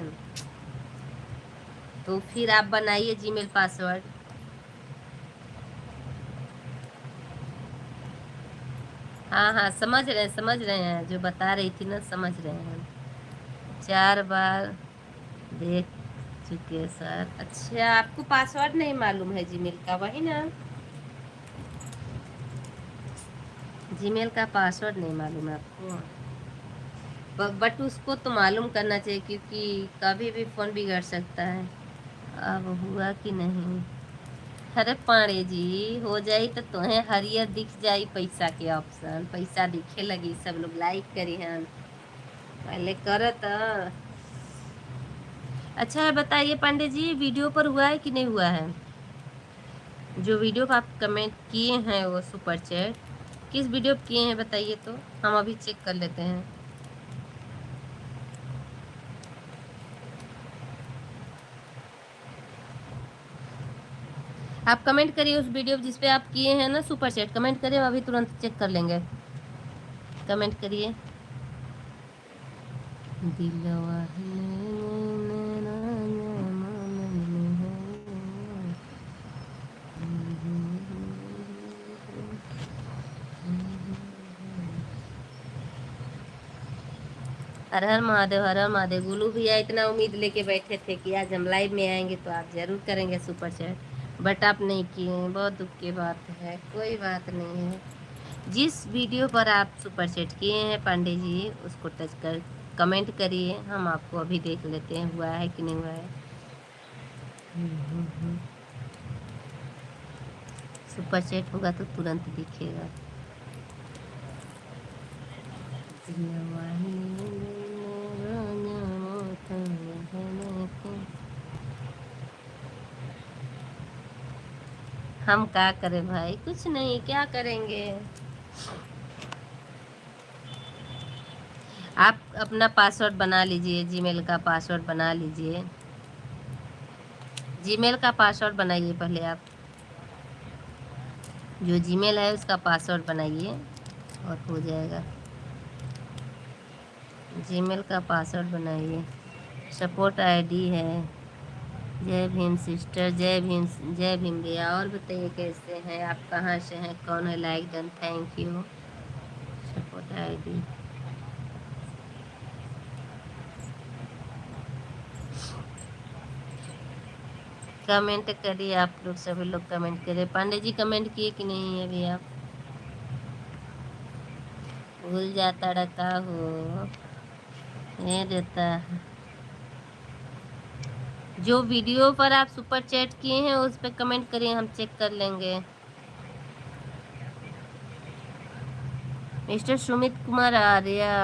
तो फिर आप बनाइए जीमेल पासवर्ड। हाँ हाँ समझ रहे हैं, जो बता रही थी ना, समझ रहे हैं। 4 बार देख चुके सर। अच्छा आपको पासवर्ड नहीं मालूम है जीमेल का, वही ना? जीमेल का पासवर्ड नहीं मालूम है आपको, बट उसको तो मालूम करना चाहिए, क्योंकि कभी भी फ़ोन बिगड़ सकता है। अब हुआ कि नहीं? अरे पाड़े जी हो जाई तो तुम्हें हरियर दिख जाई पैसा के ऑप्शन, पैसा दिखे लगी, सब लोग लाइक करी हैं, पहले करो तो। अच्छा है, बताइए पांडे जी वीडियो पर हुआ है कि नहीं हुआ है? जो वीडियो पे आप कमेंट किए हैं वो सुपर चैट किस वीडियो पे किए हैं बताइए, तो हम अभी चेक कर लेते हैं। आप कमेंट करिए उस वीडियो जिस पे आप किए हैं ना सुपर चैट, कमेंट करिए, अभी तुरंत चेक कर लेंगे। कमेंट करिए। दिलवा हर हर महादेव, हर हर महादेव। गुलू भैया इतना उम्मीद लेके बैठे थे कि आज हम लाइव में आएंगे तो आप जरूर करेंगे सुपर चैट, बट आप नहीं किए हैं, बहुत दुख की बात है। कोई बात नहीं है, जिस वीडियो पर आप सुपर चैट किए हैं पांडे जी उसको टच कर कमेंट करिए, हम आपको अभी देख लेते हैं हुआ है कि नहीं हुआ है। सुपर चैट होगा तो तुरंत दिखेगा। हम क्या करें भाई, कुछ नहीं, क्या करेंगे। आप अपना पासवर्ड बना लीजिए, जीमेल का पासवर्ड बना लीजिए, जीमेल का पासवर्ड बनाइए पहले आप, जो जीमेल है उसका पासवर्ड बनाइए और हो जाएगा। जीमेल का पासवर्ड बनाइए। सपोर्ट आईडी है। जय भीम सिस्टर, जय भीम, जय भीम भैया। और बताइए कैसे हैं आप, कहाँ से हैं, कौन है, like done, thank you. Support ID comment करिए, आप लोग सभी लोग कमेंट करिए। पांडे जी कमेंट किए कि नहीं अभी आप? भूल जाता रखा हो ये देता है। जो वीडियो पर आप सुपर चैट किए हैं उस पर कमेंट करिए, हम चेक कर लेंगे। Mister Sumit Kumar Arya,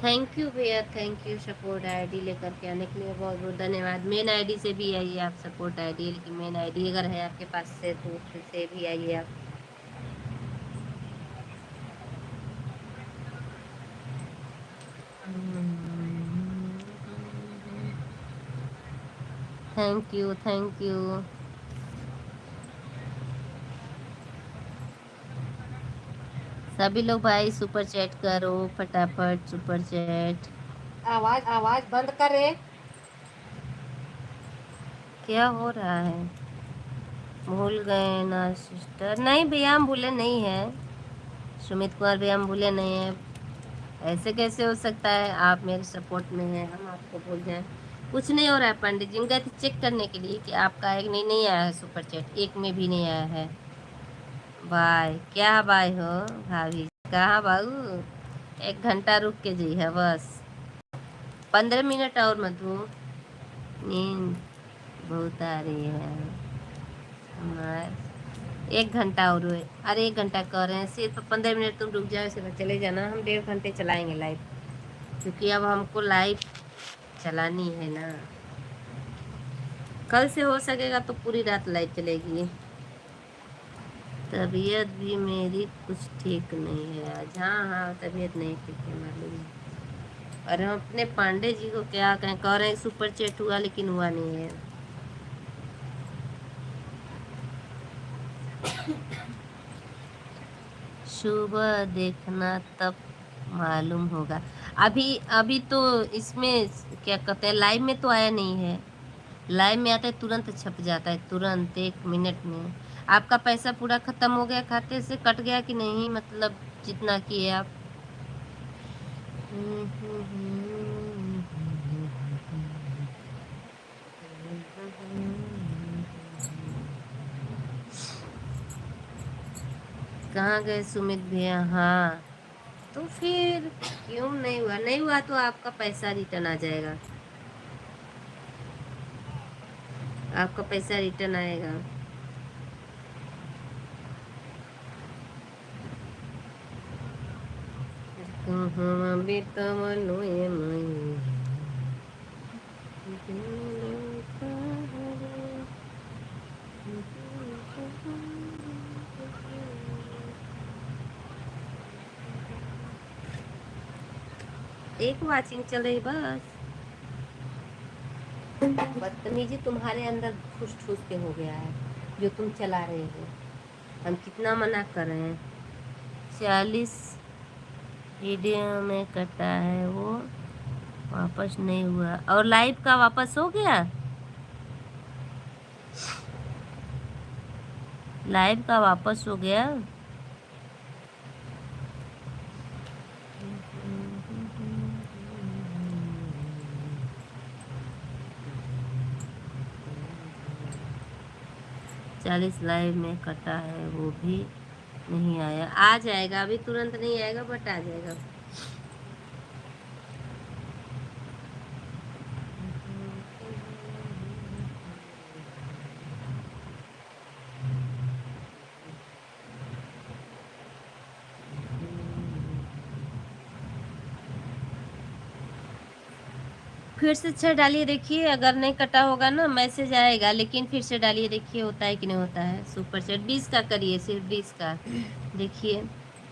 thank you भैया, थैंक यू सपोर्ट आईडी लेकर के आने के लिए बहुत बहुत धन्यवाद। मेन आईडी से भी आइए आप सपोर्ट आईडी, लेकिन मेन आईडी अगर है आपके पास से तो उससे भी आइए आप। Thank you, thank you. सभी लोग भाई सुपर चैट करो फटाफट, सुपर चैट। आवाज आवाज बंद करे। क्या हो रहा है? भूल गए ना सिस्टर? नहीं भैया हम भूले नहीं है, सुमित कुमार भैया हम भूले नहीं है। ऐसे कैसे हो सकता है, आप मेरे सपोर्ट में हैं, हम आपको भूल जाएं? कुछ नहीं हो रहा है पंडित जी, गए थे चेक करने के लिए कि आपका एक नहीं आया है सुपर चैट, एक में भी नहीं आया है। बाय क्या बाय हो भाभी, कहाँ बाबू? 1 घंटा रुक के जी है बस, 15 मिनट और मत हो, नींद बहुत आ रही है हमारे। 1 घंटा और अरे 1 घंटा कर रहे हैं, सिर्फ 15 मिनट तुम रुक जाओ, इसके बाद चले जाना। हम 1.5 घंटे चलाएंगे लाइव, क्योंकि अब हमको लाइव चलानी है ना। कल से हो सकेगा तो पूरी रात लाइव चलेगी। तबीयत भी मेरी कुछ ठीक नहीं है आज। हाँ हाँ तबीयत नहीं ठीक है मालूम है। और हम अपने पांडे जी को क्या कहें, कह रहे हैं सुपर चैट हुआ लेकिन हुआ नहीं है। सुबह देखना तब मालूम होगा। अभी अभी तो इसमें क्या कहते हैं, लाइव में तो आया नहीं है। लाइव में आता है तुरंत छप जाता है, तुरंत 1 मिनट में। आपका पैसा पूरा खत्म हो गया, खाते से कट गया कि नहीं, मतलब जितना किए आप? कहाँ गए सुमित भैया? हाँ तो फिर क्यों नहीं हुआ? नहीं हुआ तो आपका पैसा रिटर्न आ जाएगा, आपका पैसा रिटर्न आएगा। एक वाचिंग चल रही बस। बदतमीजी तुम्हारे अंदर ठूस ठूस के हो गया है जो तुम चला रहे हो। हम कितना मना कर रहे हैं। 40 वीडियो में कटा है वो, वापस नहीं हुआ। और लाइव का वापस हो गया, लाइव का वापस हो गया। चालीस लाइव में कटा है वो भी नहीं आया। आ जाएगा, अभी तुरंत नहीं आएगा बट आ जाएगा। फिर से 6 डालिए, देखिए अगर नहीं कटा होगा ना मैसेज आएगा, लेकिन फिर से डालिए, देखिए होता है कि नहीं होता है। सुपर चैट 20 का करिए, सिर्फ 20 का। देखिए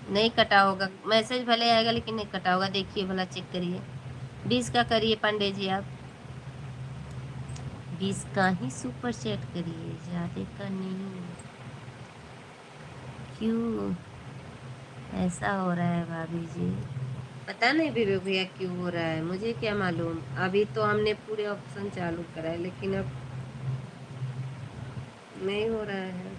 नहीं कटा होगा, मैसेज भले आएगा लेकिन नहीं कटा होगा। देखिए भला चेक करिए, 20 का करिए पांडे जी आप, 20 का ही सुपर चैट करिए, ज़्यादा का नहीं। क्यों ऐसा हो रहा है भाभी जी? पता नहीं विवेक भैया क्यों हो रहा है, मुझे क्या मालूम। अभी तो हमने पूरे ऑप्शन चालू करा है लेकिन अब नहीं हो रहा है।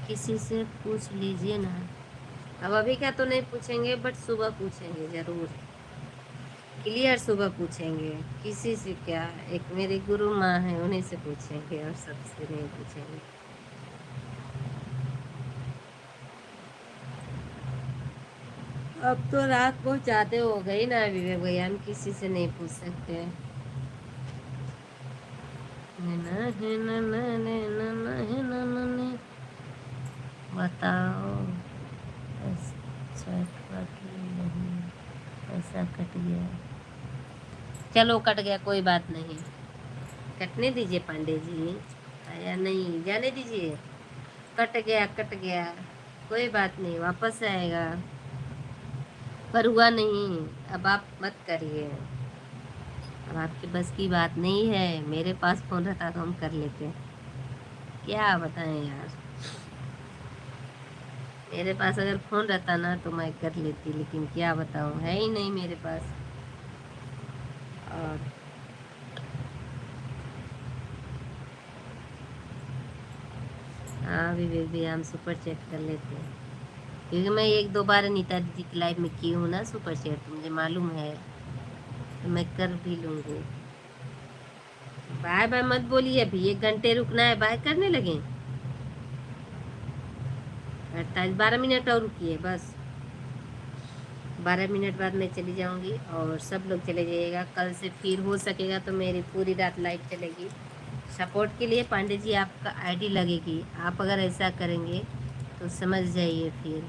किसी से पूछ लीजिए ना। अब अभी का तो नहीं पूछेंगे बट सुबह पूछेंगे जरूर, क्लियर सुबह पूछेंगे। किसी से क्या, एक मेरी गुरु माँ है उन्हीं से पूछेंगे और सबसे नहीं पूछेंगे। अब तो रात बहुत ज़्यादा हो गई ना विवेक भैया, हम किसी से नहीं पूछ सकते। बताओ नहीं, ऐसा कट गया। चलो कट गया, कोई बात नहीं, कटने दीजिए पांडे जी। आया नहीं, जाने दीजिए। कट गया कट गया, कोई बात नहीं, वापस आएगा। पर हुआ नहीं, अब आप मत करिए, अब आपके बस की बात नहीं है। मेरे पास फोन रहता तो हम कर लेते, क्या बताएं यार। मेरे पास अगर फोन रहता ना तो मैं कर लेती, लेकिन क्या बताऊं, है ही नहीं मेरे पास। और हाँ विवेक भी हम सुपर चैट कर लेते हैं, क्योंकि मैं एक दो बार नीता दीदी की लाइव में की हूँ ना सुपर चैट, तो मुझे मालूम है, तो मैं कर भी लूँगी। बाय बाय मत बोलिए, अभी 1 घंटे रुकना है, बाय करने लगे। 12 मिनट और रुकिए बस, 12 मिनट बाद मैं चली जाऊंगी और सब लोग चले जाइएगा। कल से फिर हो सकेगा तो मेरी पूरी रात लाइव चलेगी। सपोर्ट के लिए पांडे जी आपका आईडी लगेगी, आप अगर ऐसा करेंगे तो समझ जाइए, फिर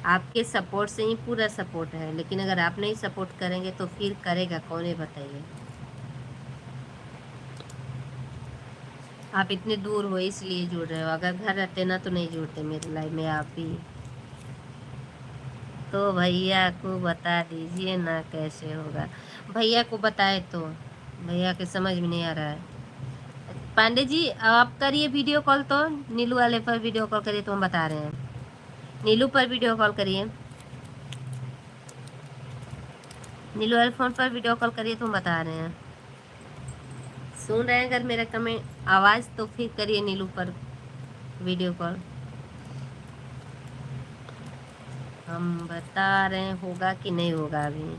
आपके सपोर्ट से ही पूरा सपोर्ट है, लेकिन अगर आप नहीं सपोर्ट करेंगे तो फिर करेगा कौन है बताइए। आप इतने दूर हो इसलिए जुड़ रहे हो, अगर घर रहते ना तो नहीं जुड़ते मेरे लाइव में आप भी। तो भैया को बता दीजिए ना कैसे होगा। भैया को बताए तो भैया के समझ में नहीं आ रहा है। पांडे जी आप करिए वीडियो कॉल, तो नीलू वाले पर वीडियो कॉल करिए, तो हम बता रहे हैं। नीलू पर वीडियो कॉल करिए, नीलू वाले फोन पर वीडियो कॉल करिए, तो हम बता रहे हैं। सुन रहे हैं अगर मेरा कमेंट आवाज़ तो फिर करिए नीलू पर वीडियो कॉल। हम बता रहे हैं होगा कि नहीं होगा, अभी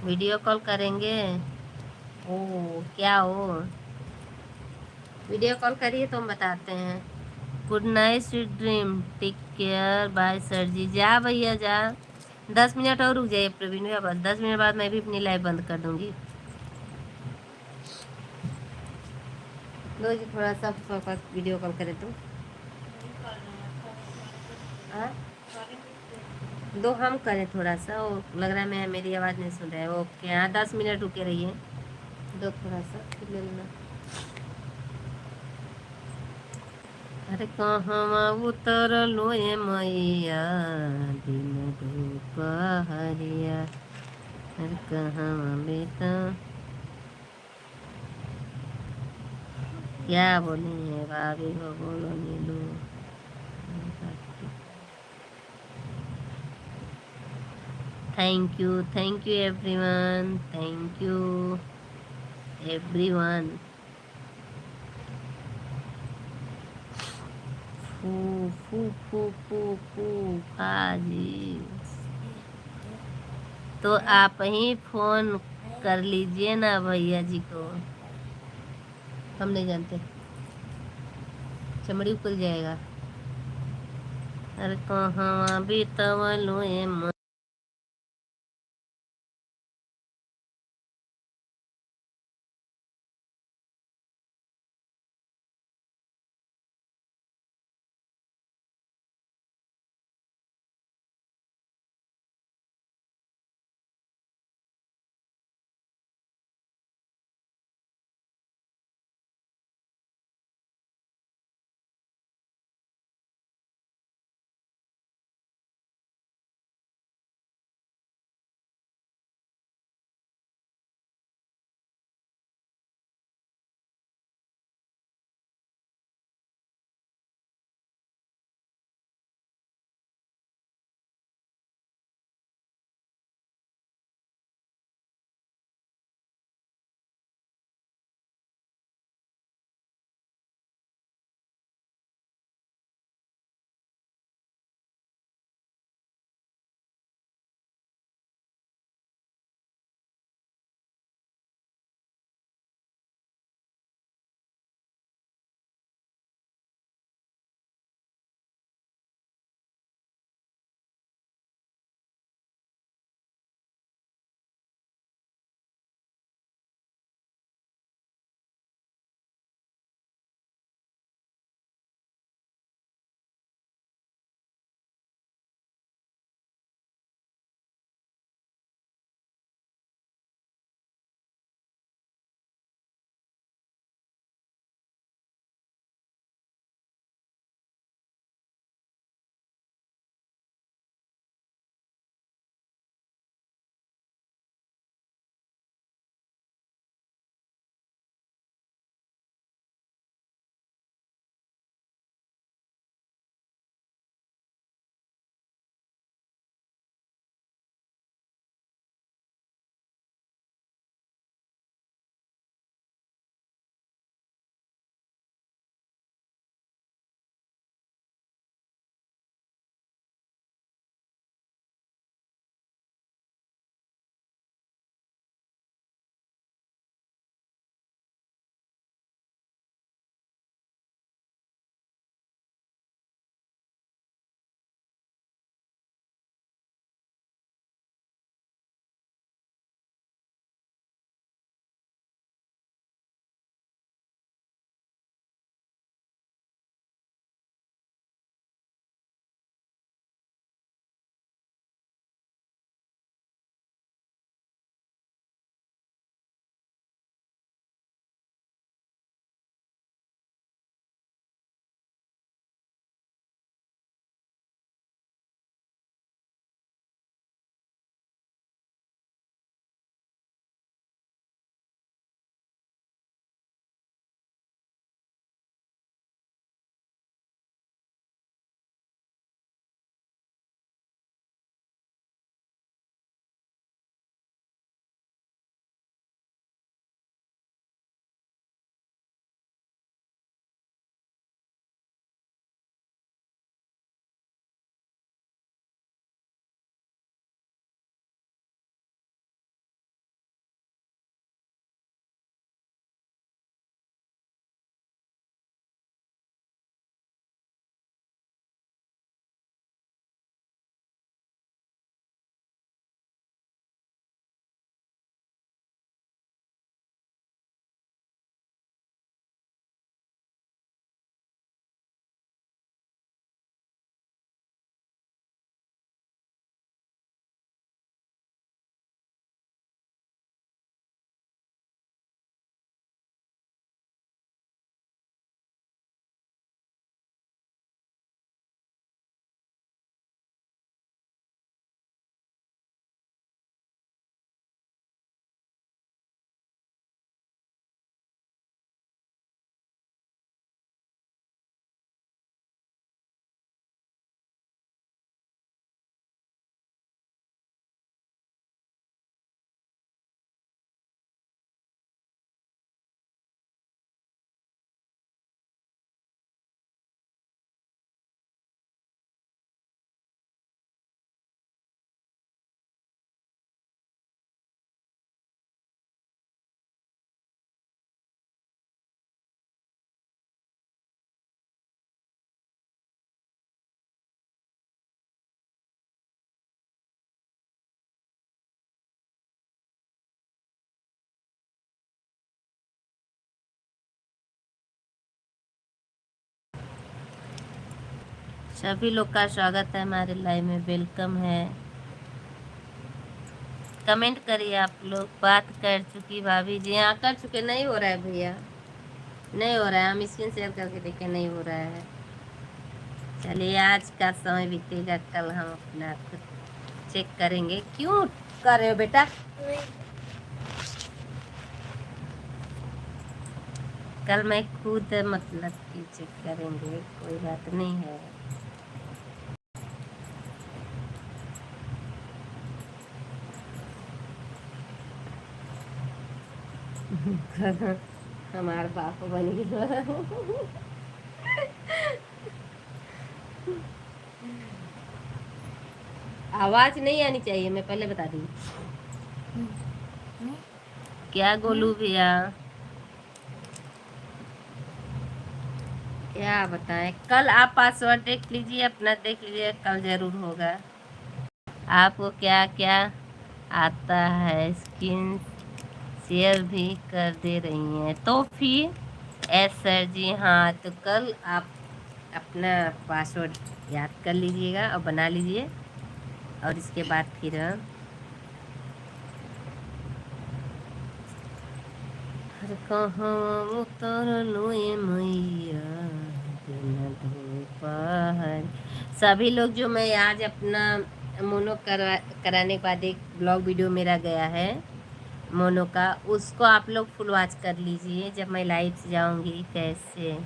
वीडियो कॉल करेंगे। ओ क्या हो, वीडियो कॉल करिए तो हम बताते हैं। Good night sweet dream, take care, bye sir ji. जा भैया जा, 10 मिनट और रुक जाइए प्रवीण भैया, बस 10 मिनट बाद मैं भी अपनी लाइव बंद कर दूंगी। लो जी थोड़ा सा वीडियो कॉल करें तो हाँ? दो हम करें थोड़ा सा, वो लग रहा है मैं मेरी आवाज़ नहीं सुन रहा है। ओके, हाँ 10 मिनट रुके रहिए, दो थोड़ा सा फिर ले लेना। अरे कहवा उतरलो ए मैया, दिन दोपहरिया, अरे कहवा बेटा, क्या बोली है भाभी को, बोलो Neelu. Thank you everyone, thank you everyone. फू फू फू फू फू हाजी। तो आप ही फोन कर लीजिए ना भैया जी को, हम नहीं जानते, चमड़ी उकल जाएगा। अरे कहाँ भी तवलो ए सभी लोग का स्वागत है हमारे लाइव में, वेलकम है। कमेंट करिए आप लोग। बात कर चुकी भाभी जी, हाँ कर चुके। नहीं हो रहा है भैया, नहीं हो रहा है। हम स्क्रीन शेयर करके देखें, नहीं हो रहा है। चलिए आज का समय बीतेगा, कल हम अपना खुद चेक करेंगे। क्यों कर रहे हो बेटा? कल मैं खुद मतलब कि चेक करेंगे, कोई बात नहीं है। हमारा बाप बन गया। आवाज नहीं आनी चाहिए, मैं पहले बता दी। क्या गोलू भैया, क्या बताएं? कल आप पासवर्ड देख लीजिए, अपना देख लीजिए, कल जरूर होगा। आपको क्या क्या आता है स्क्रीन शेयर भी कर दे रही हैं तो फिर। एस सर जी, हाँ तो कल आप अपना पासवर्ड याद कर लीजिएगा और बना लीजिए, और इसके बाद फिर हर कहाँ उतरलू ये मैया दिन दोपहर। सभी लोग जो मैं आज अपना मोनो कराने के बाद एक ब्लॉग वीडियो मेरा गया है मोनो का, उसको आप लोग फुल वॉच कर लीजिए जब मैं लाइव से जाऊंगी। कैसे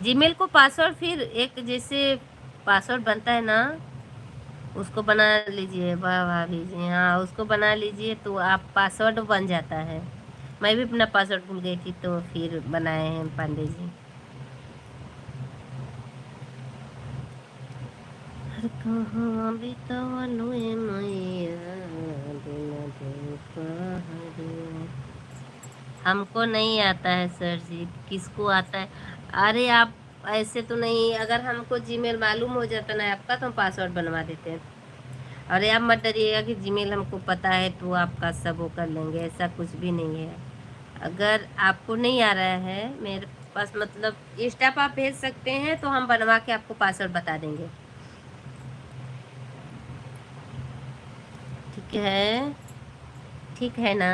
जीमेल को पासवर्ड, फिर एक जैसे पासवर्ड बनता है ना, उसको बना लीजिए। वाह भाभी जी, हाँ उसको बना लीजिए तो आप पासवर्ड बन जाता है। मैं भी अपना पासवर्ड भूल गई थी तो फिर बनाए हैं पांडे जी। हर कहाँ बितावलू ए मैया दिन दोपहर। हमको नहीं आता है सर जी। किसको आता है? अरे आप ऐसे तो नहीं, अगर हमको जीमेल मालूम हो जाता ना आपका तो हम पासवर्ड बनवा देते हैं। अरे आप मत डरिएगा कि जीमेल हमको पता है तो आपका सब वो कर लेंगे, ऐसा कुछ भी नहीं है। अगर आपको नहीं आ रहा है मेरे पास, मतलब इंस्टा पर आप भेज सकते हैं तो हम बनवा के आपको पासवर्ड बता देंगे। ठीक है, ठीक है ना?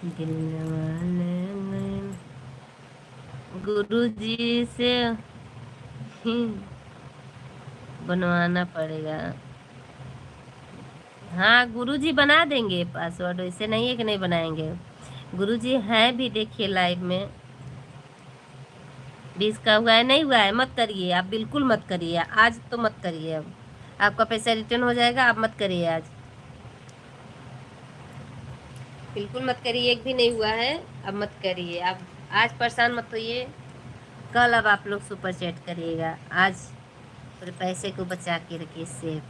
दिल वाले गुरु जी से ही बनवाना पड़ेगा। हाँ गुरुजी बना देंगे पासवर्ड, ऐसे नहीं है कि नहीं बनाएंगे। गुरुजी हैं भी, देखिए लाइव में। 20 का हुआ है, नहीं हुआ है मत करिए आप, बिल्कुल मत करिए आज, तो मत करिए। अब आपका पैसा रिटर्न हो जाएगा, आप मत करिए आज, बिल्कुल मत करिए। एक भी नहीं हुआ है, अब मत करिए आप। आज परेशान मत होइए, कल अब आप लोग सुपर चैट करिएगा। आज पूरे पैसे को बचा के रखिए सेफ।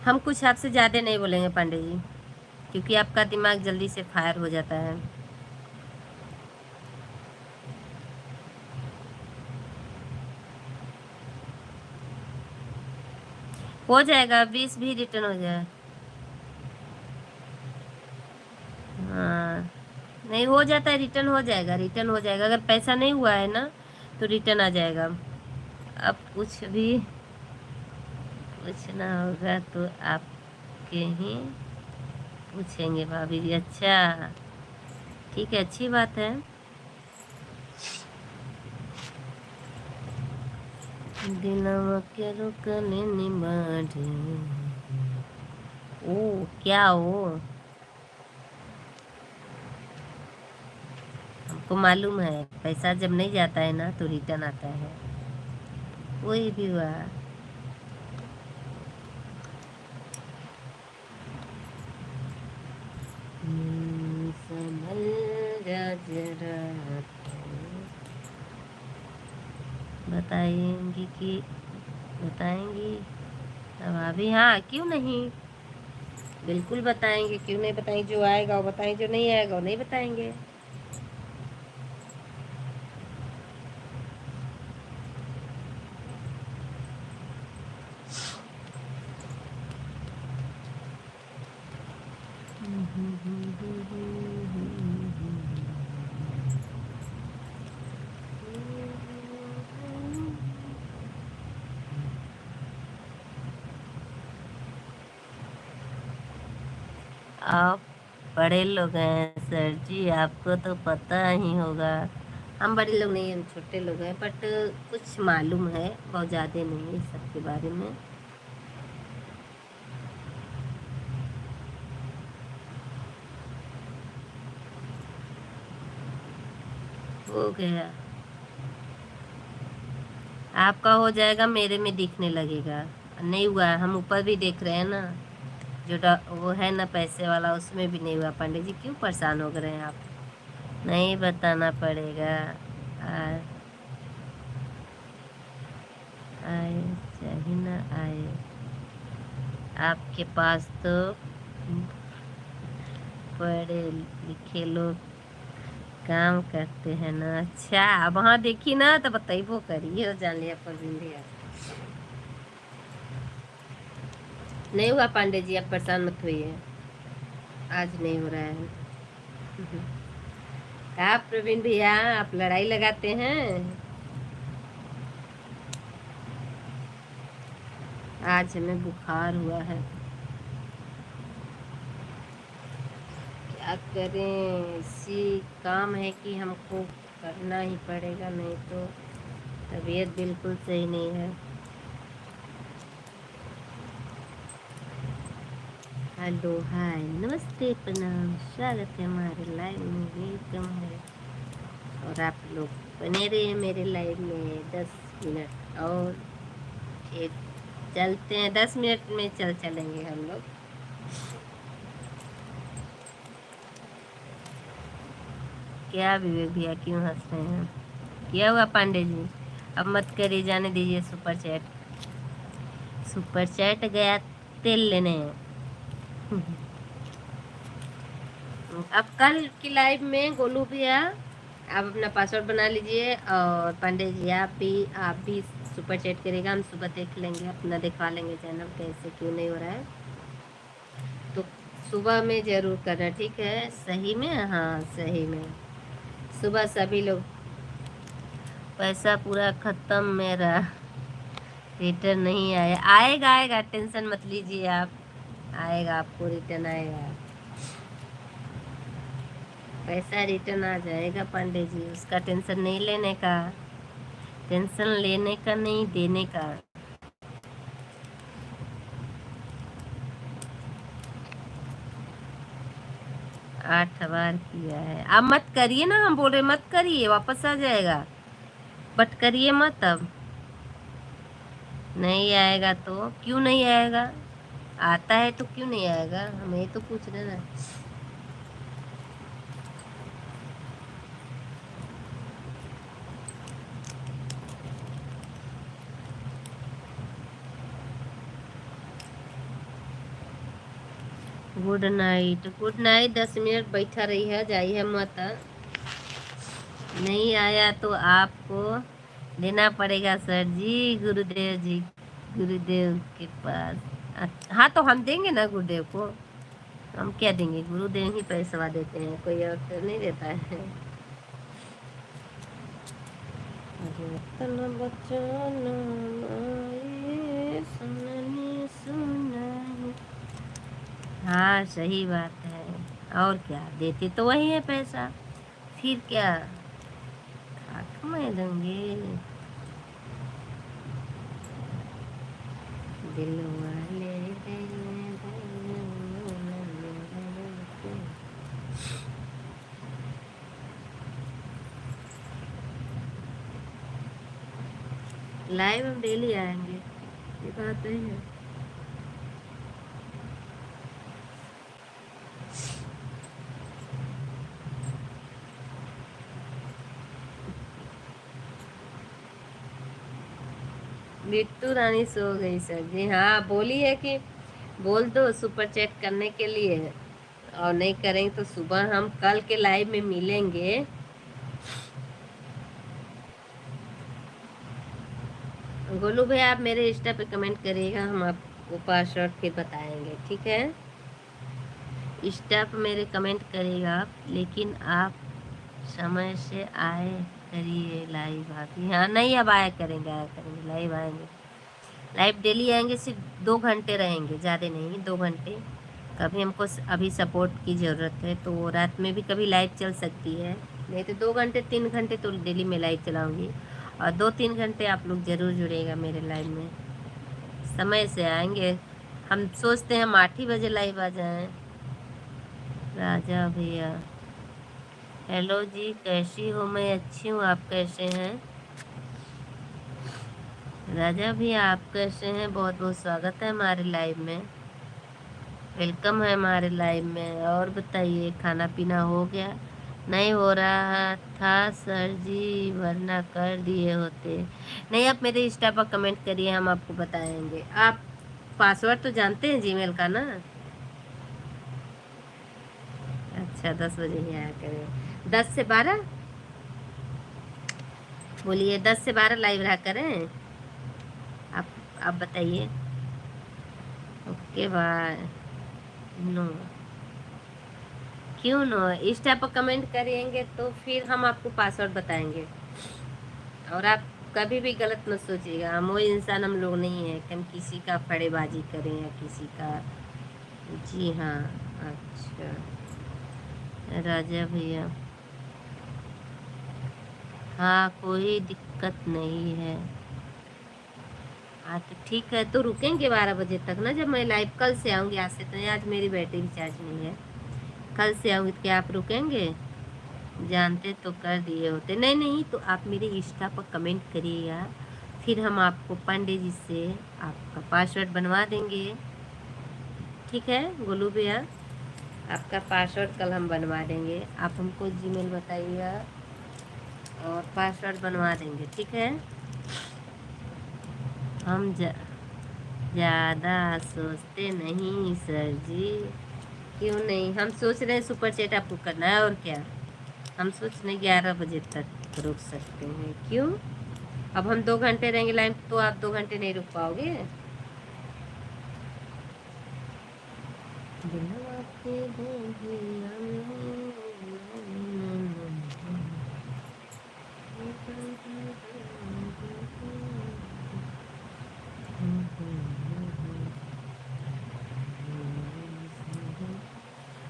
हम कुछ आपसे ज़्यादा नहीं बोलेंगे पांडे जी, क्योंकि आपका दिमाग जल्दी से फायर हो जाता है। हो जाएगा, 20 भी रिटर्न हो जाए। हाँ नहीं हो जाता है, रिटर्न हो जाएगा, रिटर्न हो जाएगा। अगर पैसा नहीं हुआ है ना तो रिटर्न आ जाएगा। अब कुछ भी पूछना होगा तो आपके ही पूछेंगे भाभी जी। अच्छा ठीक है, अच्छी बात है। दिलवा के रुकने निबाढ़े। ओ क्या हो, हमको मालूम है पैसा जब नहीं जाता है ना तो रिटर्न आता है। वही भी हुआ। संभल जा जरा, बताएंगी कि बताएंगी अब अभी? हाँ क्यों नहीं, बिल्कुल बताएंगे, क्यों नहीं बताएंगे। जो आएगा वो बताएंगे, जो नहीं आएगा वो नहीं बताएंगे। आप बड़े लोग हैं सर जी, आपको तो पता ही होगा। हम बड़े लोग नहीं, हम छोटे लोग हैं, बट कुछ मालूम है, बहुत ज़्यादा नहीं है इस सब के बारे में। हो गया, आपका हो जाएगा, मेरे में दिखने लगेगा। नहीं हुआ, हम ऊपर भी देख रहे हैं ना, जो वो है ना पैसे वाला, उसमें भी नहीं हुआ। पंडित जी क्यों परेशान हो गए हैं आप? नहीं बताना पड़ेगा। आ, आए चाहे ना आए, आपके पास तो पढ़े लिखे लोग काम करते हैं ना। अच्छा, अब वहाँ देखी ना तो बताइबो करिए, जान लिया पर भैया। नहीं हुआ पांडे जी, आप परेशान मत होइए, आज नहीं हो रहा है। कहा प्रवीण भैया, आप लड़ाई लगाते हैं? आज हमें बुखार हुआ है, क्या करें, इसी काम है कि हमको करना ही पड़ेगा, नहीं तो तबीयत बिल्कुल सही नहीं है। हेलो, हाय, नमस्ते, प्रणाम, स्वागत है हमारे लाइव में, वेलकम है। और आप लोग बने रहिए मेरे लाइव में 10 मिनट और एक चलते हैं, 10 मिनट में चलेंगे हम लोग। क्या विवेक भैया क्यों हंस रहे हैं? क्या हुआ पांडे जी? अब मत करिए, जाने दीजिए। सुपर चैट, सुपर चैट गया तेल लेने। अब कल की लाइव में गोलू भैया आप अपना पासवर्ड बना लीजिए, और पांडे जी आप भी सुपर चैट करेगा, हम सुबह देख लेंगे, अपना दिखवा लेंगे चैनल कैसे क्यों नहीं हो रहा है। तो सुबह में जरूर करना, ठीक है? सही में, हाँ सही में। सुबह सभी लोग, पैसा पूरा खत्म मेरा, रिटर्न नहीं आया। आएगा आएगा, टेंशन मत लीजिए आप, आएगा, आपको रिटर्न आएगा, पैसा रिटर्न आ जाएगा पांडे जी, उसका टेंशन नहीं लेने का, टेंशन लेने का नहीं, देने का। 8 बार किया है, अब मत करिए ना, हम बोल रहे मत करिए, वापस आ जाएगा, बट करिए मत अब। नहीं आएगा तो क्यों नहीं आएगा? आता है तो क्यों नहीं आएगा, हम यही तो पूछ रहे ना। Good night, good night. 10 minute बैठा रही है, जाइए मत। नहीं आया तो आपको देना पड़ेगा सर जी, गुरुदेव जी, गुरुदेव के पास। हाँ तो हम देंगे ना गुरुदेव को, हम क्या देंगे, गुरुदेव ही पैसा देते हैं, कोई और तो नहीं देता है। हाँ सही बात है, और क्या, देते तो वही है पैसा, फिर क्या खाक मैं दूंगी, दिल वाले लाइव हम डेली आएंगे, ये बात नहीं है। बिट्टू रानी सो गई सर जी, हाँ बोली है कि बोल दो सुपर चैट करने के लिए, और नहीं करेंगे तो सुबह हम कल के लाइव में मिलेंगे। गोलू भाई आप मेरे इंस्टा पे कमेंट करिएगा, हम आपको पासवर्ड फिर बताएंगे, ठीक है? इंस्टा पे मेरे कमेंट करिएगा आप, लेकिन आप समय से आए करिए लाइव भाभी। हाँ नहीं, अब आया करेंगे, आया करेंगे, लाइव आएंगे, लाइव डेली आएंगे, सिर्फ 2 घंटे रहेंगे, ज़्यादा नहीं, 2 घंटे कभी हमको अभी सपोर्ट की ज़रूरत है तो रात में भी कभी लाइव चल सकती है, नहीं तो 2 घंटे 3 घंटे तो डेली में लाइव चलाऊँगी, और 2-3 घंटे आप लोग ज़रूर जुड़ेगा मेरे लाइव में। समय से आएंगे, हम सोचते हैं हम 8 ही बजे लाइव आ जाएं। राजा भैया हेलो जी, कैसी हो? मैं अच्छी हूँ, आप कैसे हैं? राजा भैया आप कैसे हैं? बहुत बहुत स्वागत है हमारे लाइव में, वेलकम है हमारे लाइव में। और बताइए, खाना पीना हो गया? नहीं हो रहा था सर जी, वरना कर दिए होते। नहीं, आप मेरे इंस्टा पर कमेंट करिए, हम आपको बताएंगे। आप पासवर्ड तो जानते हैं जीमेल का ना? अच्छा, 10 बजे ही आया करें, 10 से 12। बोलिए 10 से 12 लाइव रहा करें। आप आप बताइए। Okay bye. नो, क्यों नो? इंस्टा पर कमेंट करेंगे तो फिर हम आपको पासवर्ड बताएंगे, और आप कभी भी गलत मत सोचिएगा। हम वो इंसान हम लोग नहीं है कि हम किसी का फड़ेबाजी करें या किसी का। जी हाँ। अच्छा राजा भैया, हाँ कोई दिक्कत नहीं है। हाँ तो ठीक है, तो रुकेंगे 12 बजे तक ना, जब मैं लाइव कल से आऊँगी। आज से तो नहीं, आज मेरी बैटरी रिचार्ज नहीं है, कल से आऊँगी। तो क्या आप रुकेंगे? जानते तो कर दिए होते। नहीं नहीं, तो आप मेरे इंस्टा पर कमेंट करिएगा, फिर हम आपको पंडित जी से आपका पासवर्ड बनवा देंगे। ठीक है गोलू भैया, आपका पासवर्ड कल हम बनवा देंगे। आप हमको जीमेल बताइएगा और पासवर्ड बनवा देंगे, ठीक है? हम ज़्यादा सोचते नहीं सर जी। क्यों नहीं? हम सोच रहे हैं सुपर चैट आपको करना है, और क्या। हम सोच रहे 11 बजे तक रुक सकते हैं। क्यों? अब हम 2 घंटे रहेंगे लाइन, तो आप 2 घंटे नहीं रुक पाओगे? दिलवा के बोलिया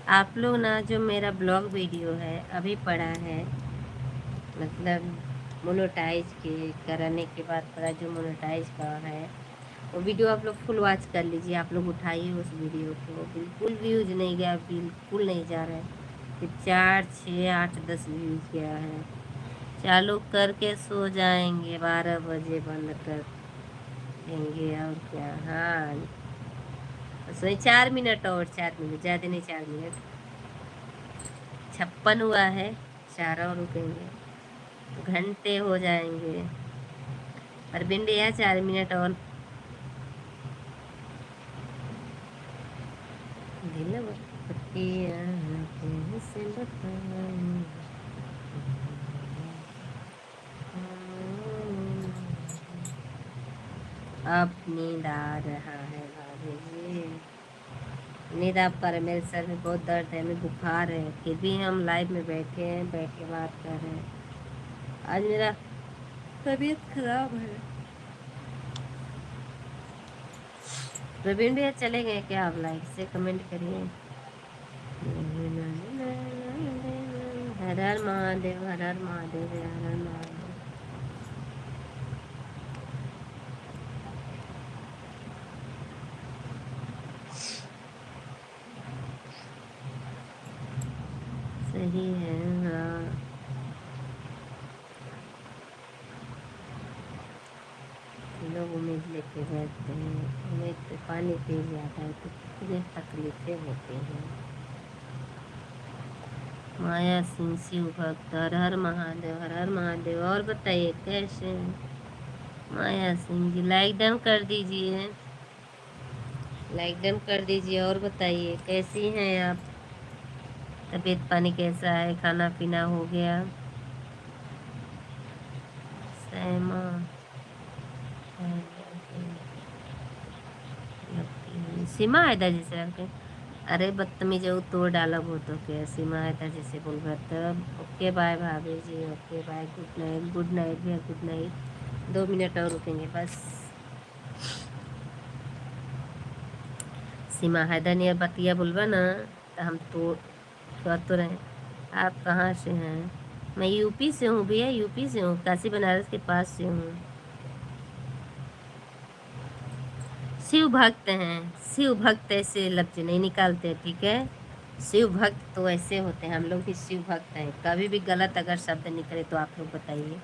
आप लोग ना, जो मेरा ब्लॉग वीडियो है अभी पड़ा है, मतलब मोनेटाइज के कराने के बाद पड़ा, जो मोनेटाइज का है वो वीडियो आप लोग फुल वॉच कर लीजिए। आप लोग उठाइए उस वीडियो को, बिल्कुल व्यूज नहीं गया, बिल्कुल नहीं जा रहा है। फिर 4, 6, 8, 10 व्यूज गया है। चालू करके सो जाएंगे, 12 बजे बंद कर देंगे, और क्या। हाँ बस वही 4 मिनट, और 4 मिनट ज़्यादा नहीं, 4 मिनट 56 हुआ है, 4 और रुकेंगे तो घंटे हो जाएंगे। पर बिंडिया 4 मिनट और। दिल पतिया कैसे बताऊं, अब नींद आ रहा है भाभी जी। नींद आप कर, मेरे सर में बहुत दर्द है, हमें बुखार है, फिर भी हम लाइव में बैठे हैं, बैठ के बात कर रहे हैं। आज मेरा तबीयत खराब है। प्रवीण भैया चले गए क्या? आप लाइव से कमेंट करिए। हर हर महादेव, हर हर महादेव, हर हर महादेव। सही है, हाँ। लोग उम्मीद लेके बैठते हैं, उम्मीद पे पानी पी जाता है तो कितनी तकलीफें होती हैं। माया सिंह शिव भक्त, हर हर महादेव, हर हर महादेव। और बताइए कैसे हैं? माया सिंह जी लाइक डन कर दीजिए, लाइक डन कर दीजिए। और बताइए कैसी हैं आप? तबीयत पानी कैसा है? खाना पीना हो गया? सहमा सीमा है था जैसे आपके। अरे बदतमीज हो तो डालब हो तो क्या? सीमा है था जैसे बोल रहा था। ओके बाय भाभी जी, okay bye, good night. Good night भैया, गुड नाइट। 2 मिनट और रुकेंगे बस। सीमा हैदर नियर बतिया बोलबा ना तो हम तो छुआ तो रहे। आप कहाँ से हैं? मैं यूपी से हूँ भैया, यूपी से हूँ, काशी बनारस के पास से हूँ। शिव भक्त हैं, शिव भक्त ऐसे लफ्ज नहीं निकालते, ठीक है। शिव भक्त तो ऐसे होते हैं, हम लोग भी शिव भक्त हैं। कभी भी गलत अगर शब्द निकले तो आप लोग बताइए।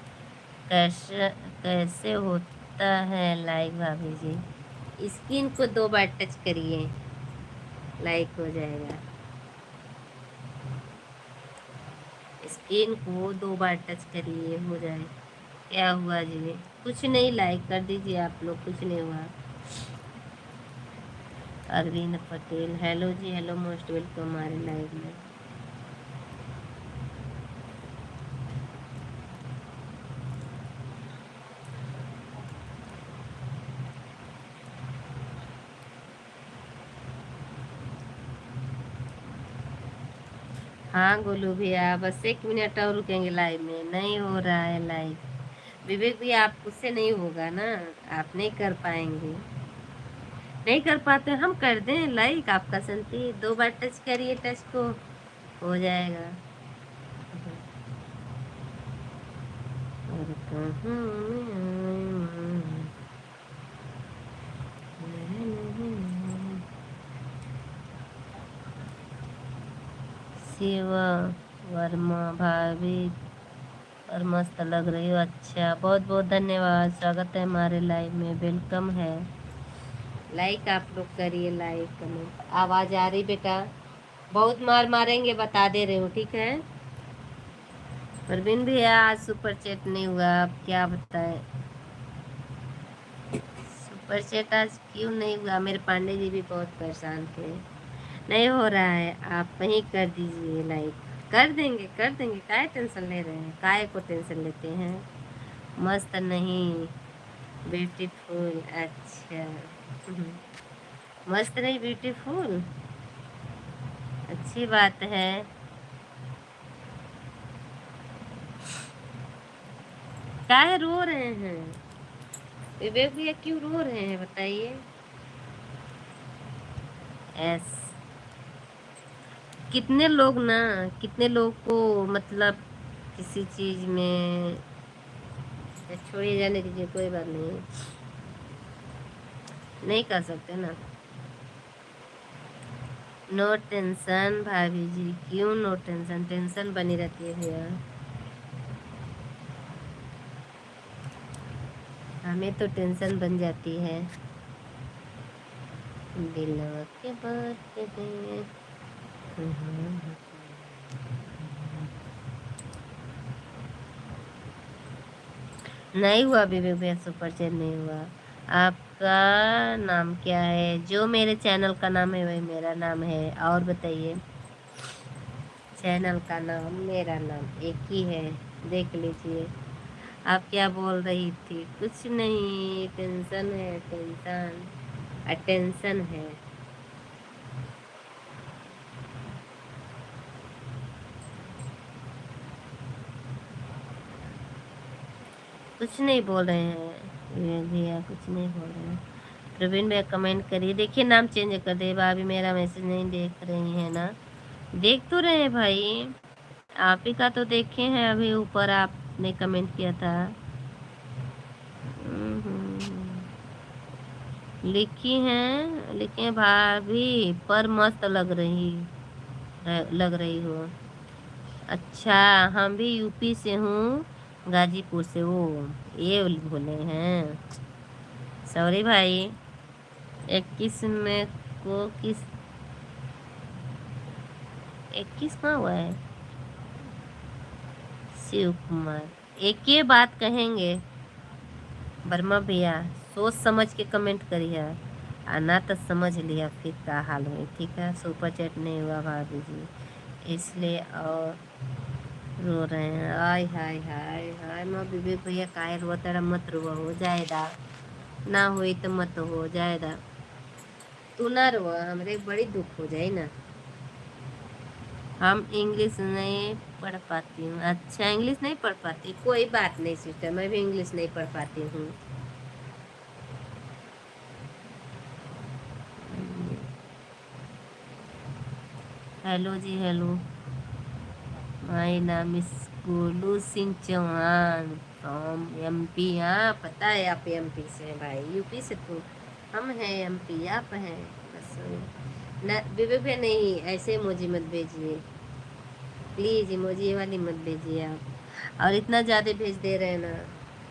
कैसे कैसे होता है लाइक भाभी जी? स्क्रीन को 2 बार टच करिए, लाइक हो जाएगा। स्क्रीन को 2 बार टच करिए, हो जाए। क्या हुआ जी? कुछ नहीं, लाइक कर दीजिए आप लोग, कुछ नहीं हुआ। Arvind Patel, hello ji, hello, most welcome हमारे लाइव में। हाँ गोलू भैया, बस 1 मिनट और रुकेंगे लाइव में, नहीं हो रहा है लाइव। विवेक भैया आप उससे नहीं होगा ना, आप नहीं कर पाएंगे, नहीं कर पाते, हम कर दें लाइक आपका संती, 2 बार टच करिए, टच को हो जाएगा। और शिवा वर्मा भाभी और मस्त लग रही हो। अच्छा, बहुत बहुत धन्यवाद, स्वागत है हमारे लाइव में, वेलकम है। लाइक आप लोग करिए, लाइक कमेंट। आवाज आ रही बेटा? बहुत मार मारेंगे, बता दे रहे हो, ठीक है। परवीन भैया आज सुपर चैट नहीं हुआ, आप क्या बताएं? सुपर चैट आज क्यों नहीं हुआ? मेरे पांडे जी भी बहुत परेशान थे। नहीं हो रहा है, आप वहीं कर दीजिए लाइक। कर देंगे कर देंगे, काहे टेंशन ले रहे हैं, काहे को टेंशन लेते हैं। मस्त नहीं, ब्यूटीफुल, अच्छा। मस्त नहीं, ब्यूटीफुल, अच्छी बात है। काहे रो रहे हैं विवेक भैया, क्यों रो रहे हैं बताइए। एस कितने लोग ना, कितने लोग को मतलब किसी चीज में, छोड़िए जाने दीजिए, कोई बात नहीं, नहीं कर सकते ना। नो टेंशन भाभी जी, क्यों नो टेंशन? टेंशन बनी रहती है भैया, हमें तो टेंशन बन जाती है। दिलवा के बात पे नहीं हुआ विवेक भैया, सुपर चैट नहीं हुआ। आपका नाम क्या है? जो मेरे चैनल का नाम है वही मेरा नाम है, और बताइए। चैनल का नाम मेरा नाम एक ही है, देख लीजिए। आप क्या बोल रही थी? कुछ नहीं, टेंशन है, टेंशन, अटेंशन है। कुछ नहीं बोल रहे हैं विवेक भैया, कुछ नहीं बोल रहे हैं। प्रवीण भैया कमेंट करिए, देखिए नाम चेंज कर दे। भाभी मेरा मैसेज नहीं देख रही है ना? देख तो रहे हैं भाई, आप ही का तो देखे हैं, अभी ऊपर आपने कमेंट किया था। लिखी हैं, लिखे भाभी पर मस्त लग रही हो। अच्छा, हम भी यूपी से हूँ, गाजीपुर से। वो ये बोले हैं, सॉरी भाई। 21 में को किस 21 कहाँ हुआ है? शिव कुमार, एक ही बात कहेंगे वर्मा भैया, सोच समझ के कमेंट करिए, आना तो समझ लिया फिर क्या हाल हुई, ठीक है। सुपर चैट नहीं हुआ भाभी जी, इसलिए और रो रहे हैं। आय हाय हाय हाय, मैं विवेक भैया काहे रो, तेरा मत रो, हो जाएगा, ना हुई तो मत हो जाएगा, तू ना रो, हमरे बड़ी दुख हो जाए ना। हम इंग्लिश नहीं पढ़ पाती हूँ। अच्छा, इंग्लिश नहीं पढ़ पाती, कोई बात नहीं सिस्टर, मैं भी इंग्लिश नहीं पढ़ पाती हूँ। Hello ji hello. माय नाम is Golu Singh Chauhan from MP. हाँ पता है आप एमपी से हैं भाई, यूपी से तो हम हैं, एमपी आप हैं बस। न विवेक भैया नहीं, ऐसे इमोजी मत भेजिए प्लीज़, इमोजी ये वाली मत भेजिए आप, और इतना ज़्यादा भेज दे रहे हैं ना,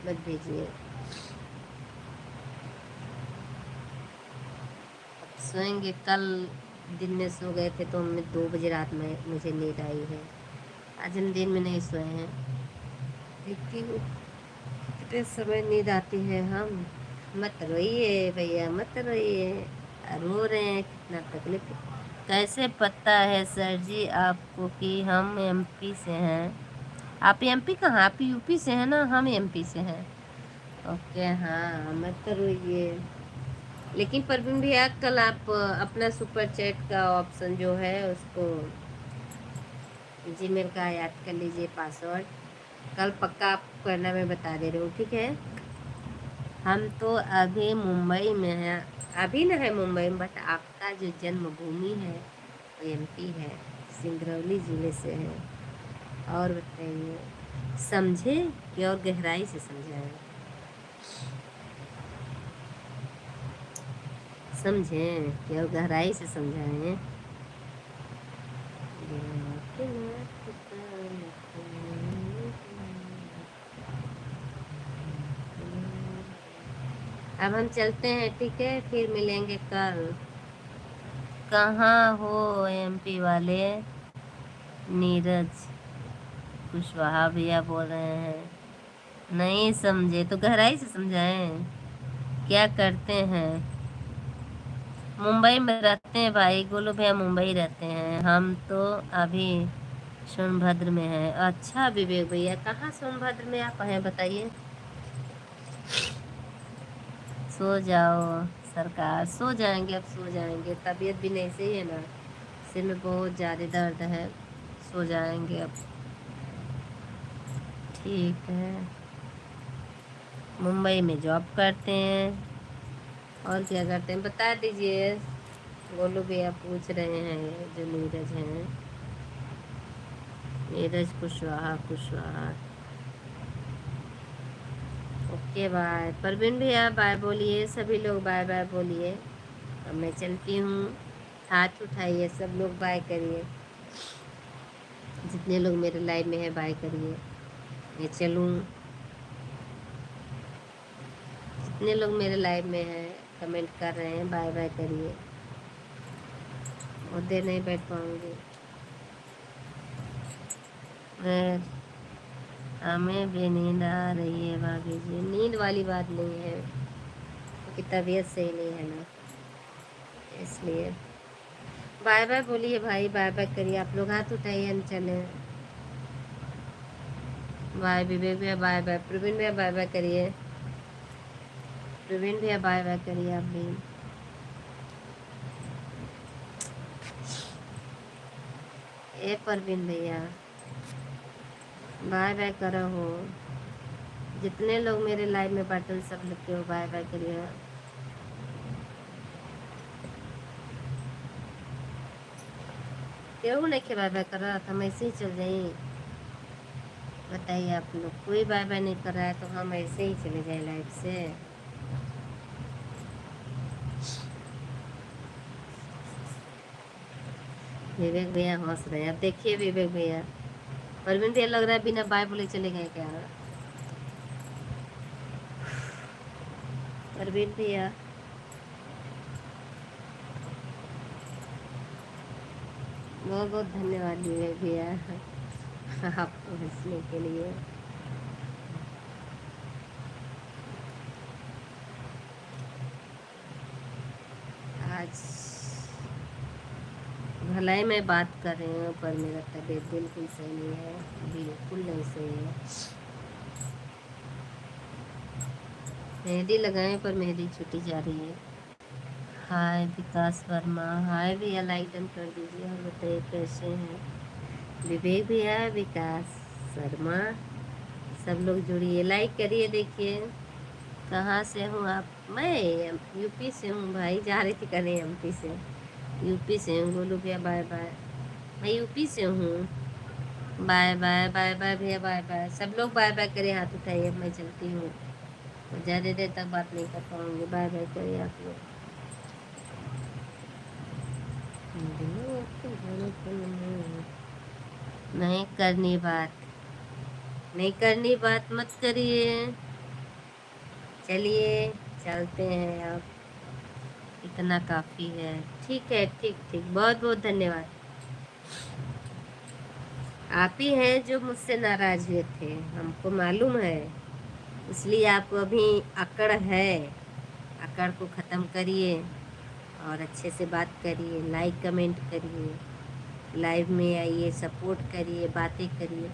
मत भेजिए। सोएंगे कल, दिन में सो गए थे तो हमें 2 बजे रात में मुझे नींद आई है। आज हम दिन में नहीं सोए हैं, देखती हूँ कितने समय नींद आती है। हम मत रोइए भैया मत रोइए, रो रहे हैं कितना तकलीफ। कैसे पता है सर जी आपको कि हम एमपी से हैं? आप एमपी कहाँ, आप यूपी से हैं ना, हम एमपी से हैं। ओके हाँ मत रोइए। लेकिन परवीन भैया कल आप अपना सुपर चैट का ऑप्शन जो है उसको जीमेल का याद कर लीजिए पासवर्ड, कल पक्का आप करना, मैं बता दे रही हूँ ठीक है। हम तो अभी मुंबई में हैं, अभी ना है मुंबई में, बट आपका जो जन्मभूमि है वो एमपी है, सिंगरौली ज़िले से है। और बताइए, समझे कि और गहराई से समझाएं? समझें कि और गहराई से समझाएं? अब हम चलते हैं ठीक है, फिर मिलेंगे कल। कहाँ हो एमपी वाले? नीरज कुशवाहा भैया बोल रहे हैं। नहीं समझे तो गहराई से समझाएं, क्या करते हैं? मुंबई में रहते हैं भाई, गोलू भैया मुंबई रहते हैं, हम तो अभी सोनभद्र में हैं। अच्छा विवेक भैया, कहाँ सोनभद्र में आप हैं बताइए? सो जाओ सरकार, सो जाएंगे, अब सो जाएंगे, तबीयत भी नहीं सही है ना, सिर में बहुत ज़्यादा दर्द है, सो जाएंगे अब। ठीक है, मुंबई में जॉब करते हैं, और क्या करते हैं बता दीजिए। गोलू भैया पूछ रहे हैं जो नीरज हैं, नीरज कुशवाहा कुशवाहा। Okay bye. परवीन भैया बाय बोलिए, सभी लोग बाय बाय बोलिए। अब मैं चलती हूँ, हाथ उठाइए सब लोग, बाय करिए, जितने लोग मेरे लाइव में है बाय करिए। मैं चलूँ, जितने लोग मेरे लाइव में हैं कमेंट कर रहे हैं बाय बाय करिए, और देर नहीं बैठ पाऊँगी मैं, हमें भी नींद आ रही है भाभी जी। नींद वाली बात नहीं है, क्योंकि तबीयत सही नहीं है ना, इसलिए। बाय बाय बोलिए भाई, बाय बाय करिए, आप लोग हाथ उठाइए, हम चले। बाय विवेक भैया बाय बाय, प्रवीण भैया बाय बाय करिए, प्रवीण भैया बाय बाय करिए आप भी। ए परवीन भैया बाय बाय करो हो, जितने लोग मेरे लाइव में बैठे सब लोग के बाय बाय करिए। क्यों नहीं के बाय बाय कर रहा था, हम ऐसे ही चल जाए? बताइए आप लोग, कोई बाय बाय नहीं कर रहा है तो हम ऐसे ही चले जाए लाइव से? विवेक भैया हंस रहे हैं, अब देखिए विवेक भैया, परवीन भैया लग रहा है बिना बाय बोले चले गए क्या? परवीन भैया बहुत बहुत धन्यवाद विवेक भैया आपको हंसने के लिए। आज भलाई मैं बात कर रही हूँ, पर मेरा तबीयत बिल्कुल सही नहीं है, बिल्कुल नहीं सही है। मेहंदी लगाएं पर मेहंदी छुटी जा रही है। हाय विकास वर्मा, हाय भैया, लाइक डन कर दीजिए और बताइए कैसे हैं? विवेक भैया, विकास शर्मा, सब लोग जुड़िए, लाइक करिए। देखिए कहाँ से हूँ आप? मैं यूपी से हूँ भाई, जा रही थी करें एमपी से, यूपी से हूँ। गोलू भैया बाय बाय। मैं यूपी से हूँ। बाय बाय बाय बाय भैया, बाय बाय। सब लोग बाय बाय करें, हाथ उठाइए, अब मैं चलती हूँ। ज़्यादा देर तक बात नहीं कर पाऊँगी। बाय बाय करिए आप लोग। नहीं करनी बात, नहीं करनी बात, मत करिए। चलिए चलते हैं अब, इतना काफ़ी है। ठीक है, ठीक ठीक, बहुत बहुत धन्यवाद। आप ही हैं जो मुझसे नाराज हुए थे, हमको मालूम है। इसलिए आपको अभी अकड़ है, अकड़ को ख़त्म करिए और अच्छे से बात करिए, लाइक कमेंट करिए, लाइव में आइए, सपोर्ट करिए, बातें करिए।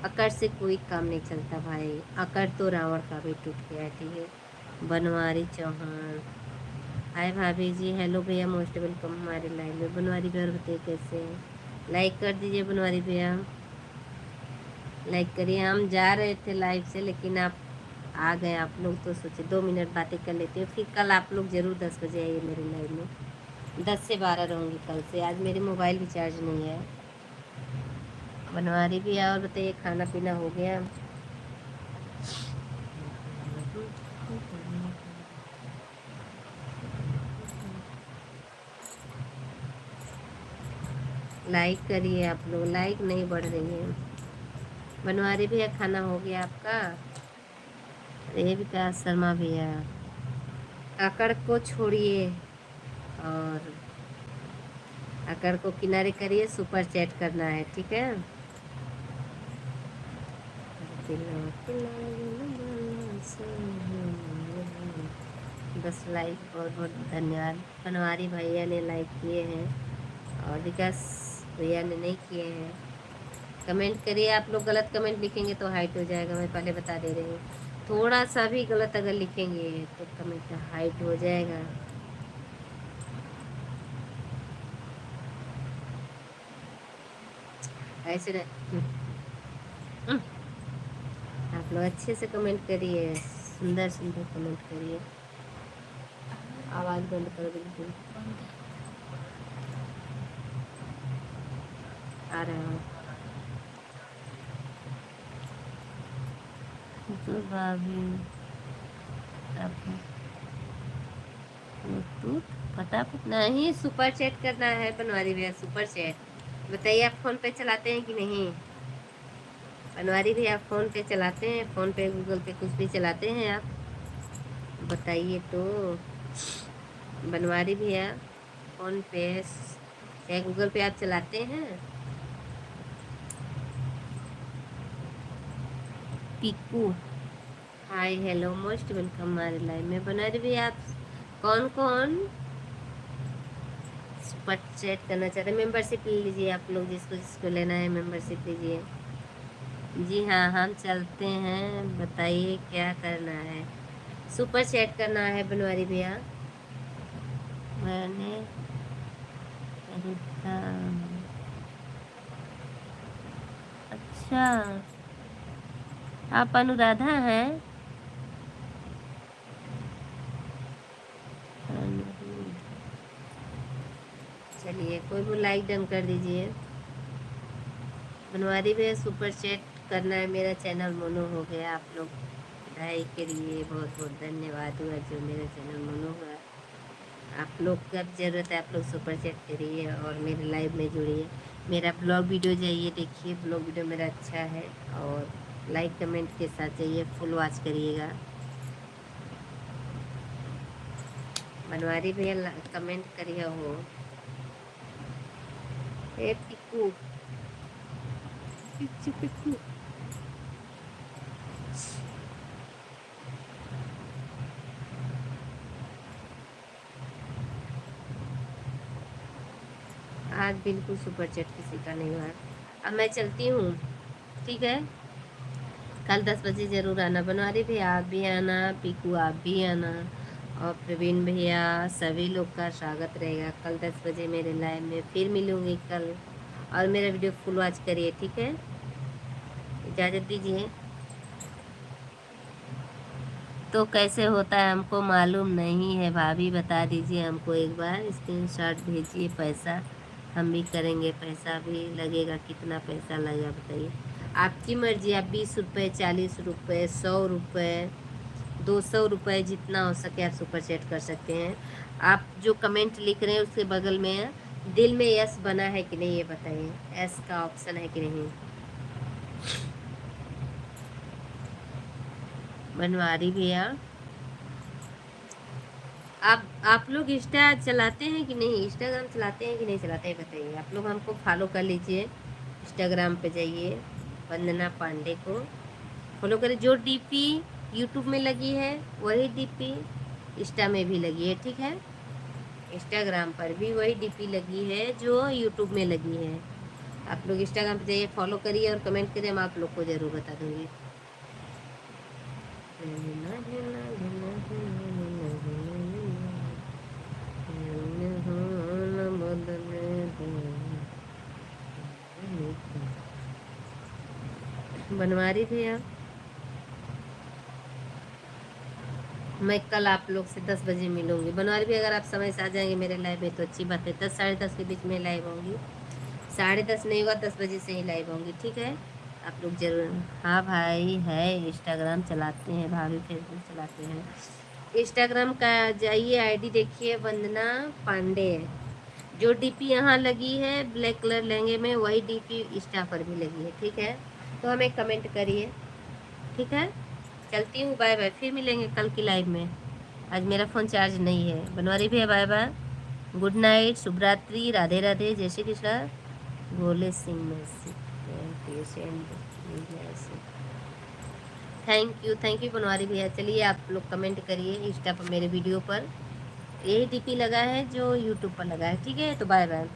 अकड़ से कोई काम नहीं चलता भाई, अकड़ तो रावण का भी टूट गया। ठीक है, बनवारी चौहान, हाय भाभी जी, हेलो भैया, मोस्ट वेलकम हमारे लाइव में। बनवारी भैया बताइए कैसे हैं, लाइक कर दीजिए बनवारी भैया, लाइक करिए। हम जा रहे थे लाइव से, लेकिन आप आ गए आप लोग, तो सोचे 2 मिनट बातें कर लेते हैं। फिर कल आप लोग ज़रूर 10 बजे आइए मेरे लाइव में। 10 से 12 रहूँगी कल से। आज मेरे मोबाइल भी चार्ज नहीं है। बनवारी भी और बताइए, खाना पीना हो गया? लाइक करिए आप लोग, लाइक नहीं बढ़ रही है। बनवारी भैया खाना हो गया आपका? ये विकास शर्मा भैया, अकड़ को छोड़िए और अकड़ को किनारे करिए, सुपर चैट करना है, ठीक है? बस लाइक, बहुत बहुत धन्यवाद। बनवारी भैया ने लाइक किए हैं और विकास भैया ने नहीं किए हैं। कमेंट करिए। आप लोग गलत कमेंट लिखेंगे तो हाइट हो जाएगा, मैं पहले बता दे रही हूँ। थोड़ा सा भी गलत अगर लिखेंगे तो कमेंट हाइट हो जाएगा। ऐसे हम्म, आप लोग अच्छे से कमेंट करिए, सुंदर सुंदर कमेंट करिए। आवाज़ बंद करो बिल्कुल, आ रहा हूँ। तो भाभी ब्लूटूथ फटाफट नहीं, सुपर चैट करना है बनवारी भैया, सुपर चैट। बताइए आप फ़ोन पे चलाते हैं कि नहीं? बनवारी भैया आप फ़ोन पे चलाते हैं? फ़ोन पे गूगल पे कुछ भी चलाते हैं आप? बताइए तो। बनवारी भैया फ़ोन पे या गूगल पे आप चलाते हैं? Piku, hi hello, most welcome हमारे लाइव में। बनवारी भैया आप कौन कौन सुपर चैट करना चाहते हैं? मेंबरशिप ले लीजिए आप लोग, जिसको जिसको लेना है मेंबरशिप लीजिए। जी हाँ, हम चलते हैं, बताइए क्या करना है? सुपर चैट करना है बनवारी भैया। मैंने खरीदा, अच्छा आप अनुराधा हैं? चलिए कोई भी लाइक डन कर दीजिए। बनवारी भैया सुपर चैट करना है, मेरा चैनल मोनो हो गया। आप लोग बधाई के लिए बहुत बहुत धन्यवाद हुआ जो मेरा चैनल मोनो हुआ। आप लोग का ज़रूरत है, आप लोग सुपर चैट करिए और मेरे लाइव में जुड़िए। मेरा ब्लॉग वीडियो जाइए देखिए, ब्लॉग वीडियो मेरा अच्छा है। और लाइक कमेंट के साथ जाइए, फुल वॉच करिएगा। बनवारी भैया कमेंट करिए हो। ए पिक्कू, पिच्चू पिक्कू, आज बिल्कुल सुपर चैट किसी का नहीं हुआ। अब मैं चलती हूँ, ठीक है? कल 10 बजे ज़रूर आना। बनवारी भैया आप भी आना, पीकू आप भी आना, और प्रवीण भैया, सभी लोग का स्वागत रहेगा। कल 10 बजे मेरे लाइव में फिर मिलूँगी कल। और मेरा वीडियो फुल वॉच करिए, ठीक है? इजाज़त दीजिए। तो कैसे होता है हमको मालूम नहीं है, भाभी बता दीजिए हमको, एक बार स्क्रीनशॉट भेजिए पैसा हम भी करेंगे, पैसा भी लगेगा। कितना पैसा लगेगा बताइए, आपकी मर्जी। आप 20 रुपये, 40 रुपये, 100 रुपये, 200 रुपये, जितना हो सके आप सुपर चैट कर सकते हैं। आप जो कमेंट लिख रहे हैं उसके बगल में दिल में यस बना है कि नहीं ये बताइए, यस का ऑप्शन है कि नहीं। बनवारी भैया, आप लोग इंस्टा चलाते हैं कि नहीं, इंस्टाग्राम चलाते हैं कि नहीं चलाते हैं बताइए। आप लोग हमको फॉलो कर लीजिए, इंस्टाग्राम पे जाइए, वंदना पांडे को फॉलो करें। जो डीपी यूट्यूब में लगी है वही डीपी इंस्टा में भी लगी है, ठीक है। इंस्टाग्राम पर भी वही डीपी लगी है जो यूट्यूब में लगी है। आप लोग इंस्टाग्राम पे जाइए, फॉलो करिए और कमेंट करिए, मैं आप लोग को ज़रूर बता दूँगी। बनवारी भैया, मैं कल आप लोग से 10 बजे मिलूंगी। बनवारी भी अगर आप समय से आ जाएंगे मेरे लाइव में तो अच्छी बात है। 10 साढ़े 10 के बीच में लाइव होंगी, 10:30 नहीं हुआ 10 बजे से ही लाइव होंगी, ठीक है। आप लोग जरूर। हाँ भाई है, इंस्टाग्राम चलाते हैं, भाभी फेसबुक चलाते हैं। इंस्टाग्राम का जाइए, आईडी देखिए वंदना पांडे। जो डीपी यहाँ लगी है ब्लैक कलर लहंगे में वही डीपी इंस्टा पर भी लगी है, ठीक है। तो हमें कमेंट करिए, ठीक है। चलती हूँ, बाय बाय, फिर मिलेंगे कल की लाइव में। आज मेरा फ़ोन चार्ज नहीं है। बनवारी भैया बाय बाय, गुड नाइट, शुभ रात्रि, राधे राधे, जय श्री कृष्णा, भोले सिंह मैसी। थैंक यू बनवारी भैया। चलिए आप लोग कमेंट करिए इंस्टा पर मेरे वीडियो पर, यही डीपी लगा है जो यूट्यूब पर लगा है, ठीक है। तो बाय बाय।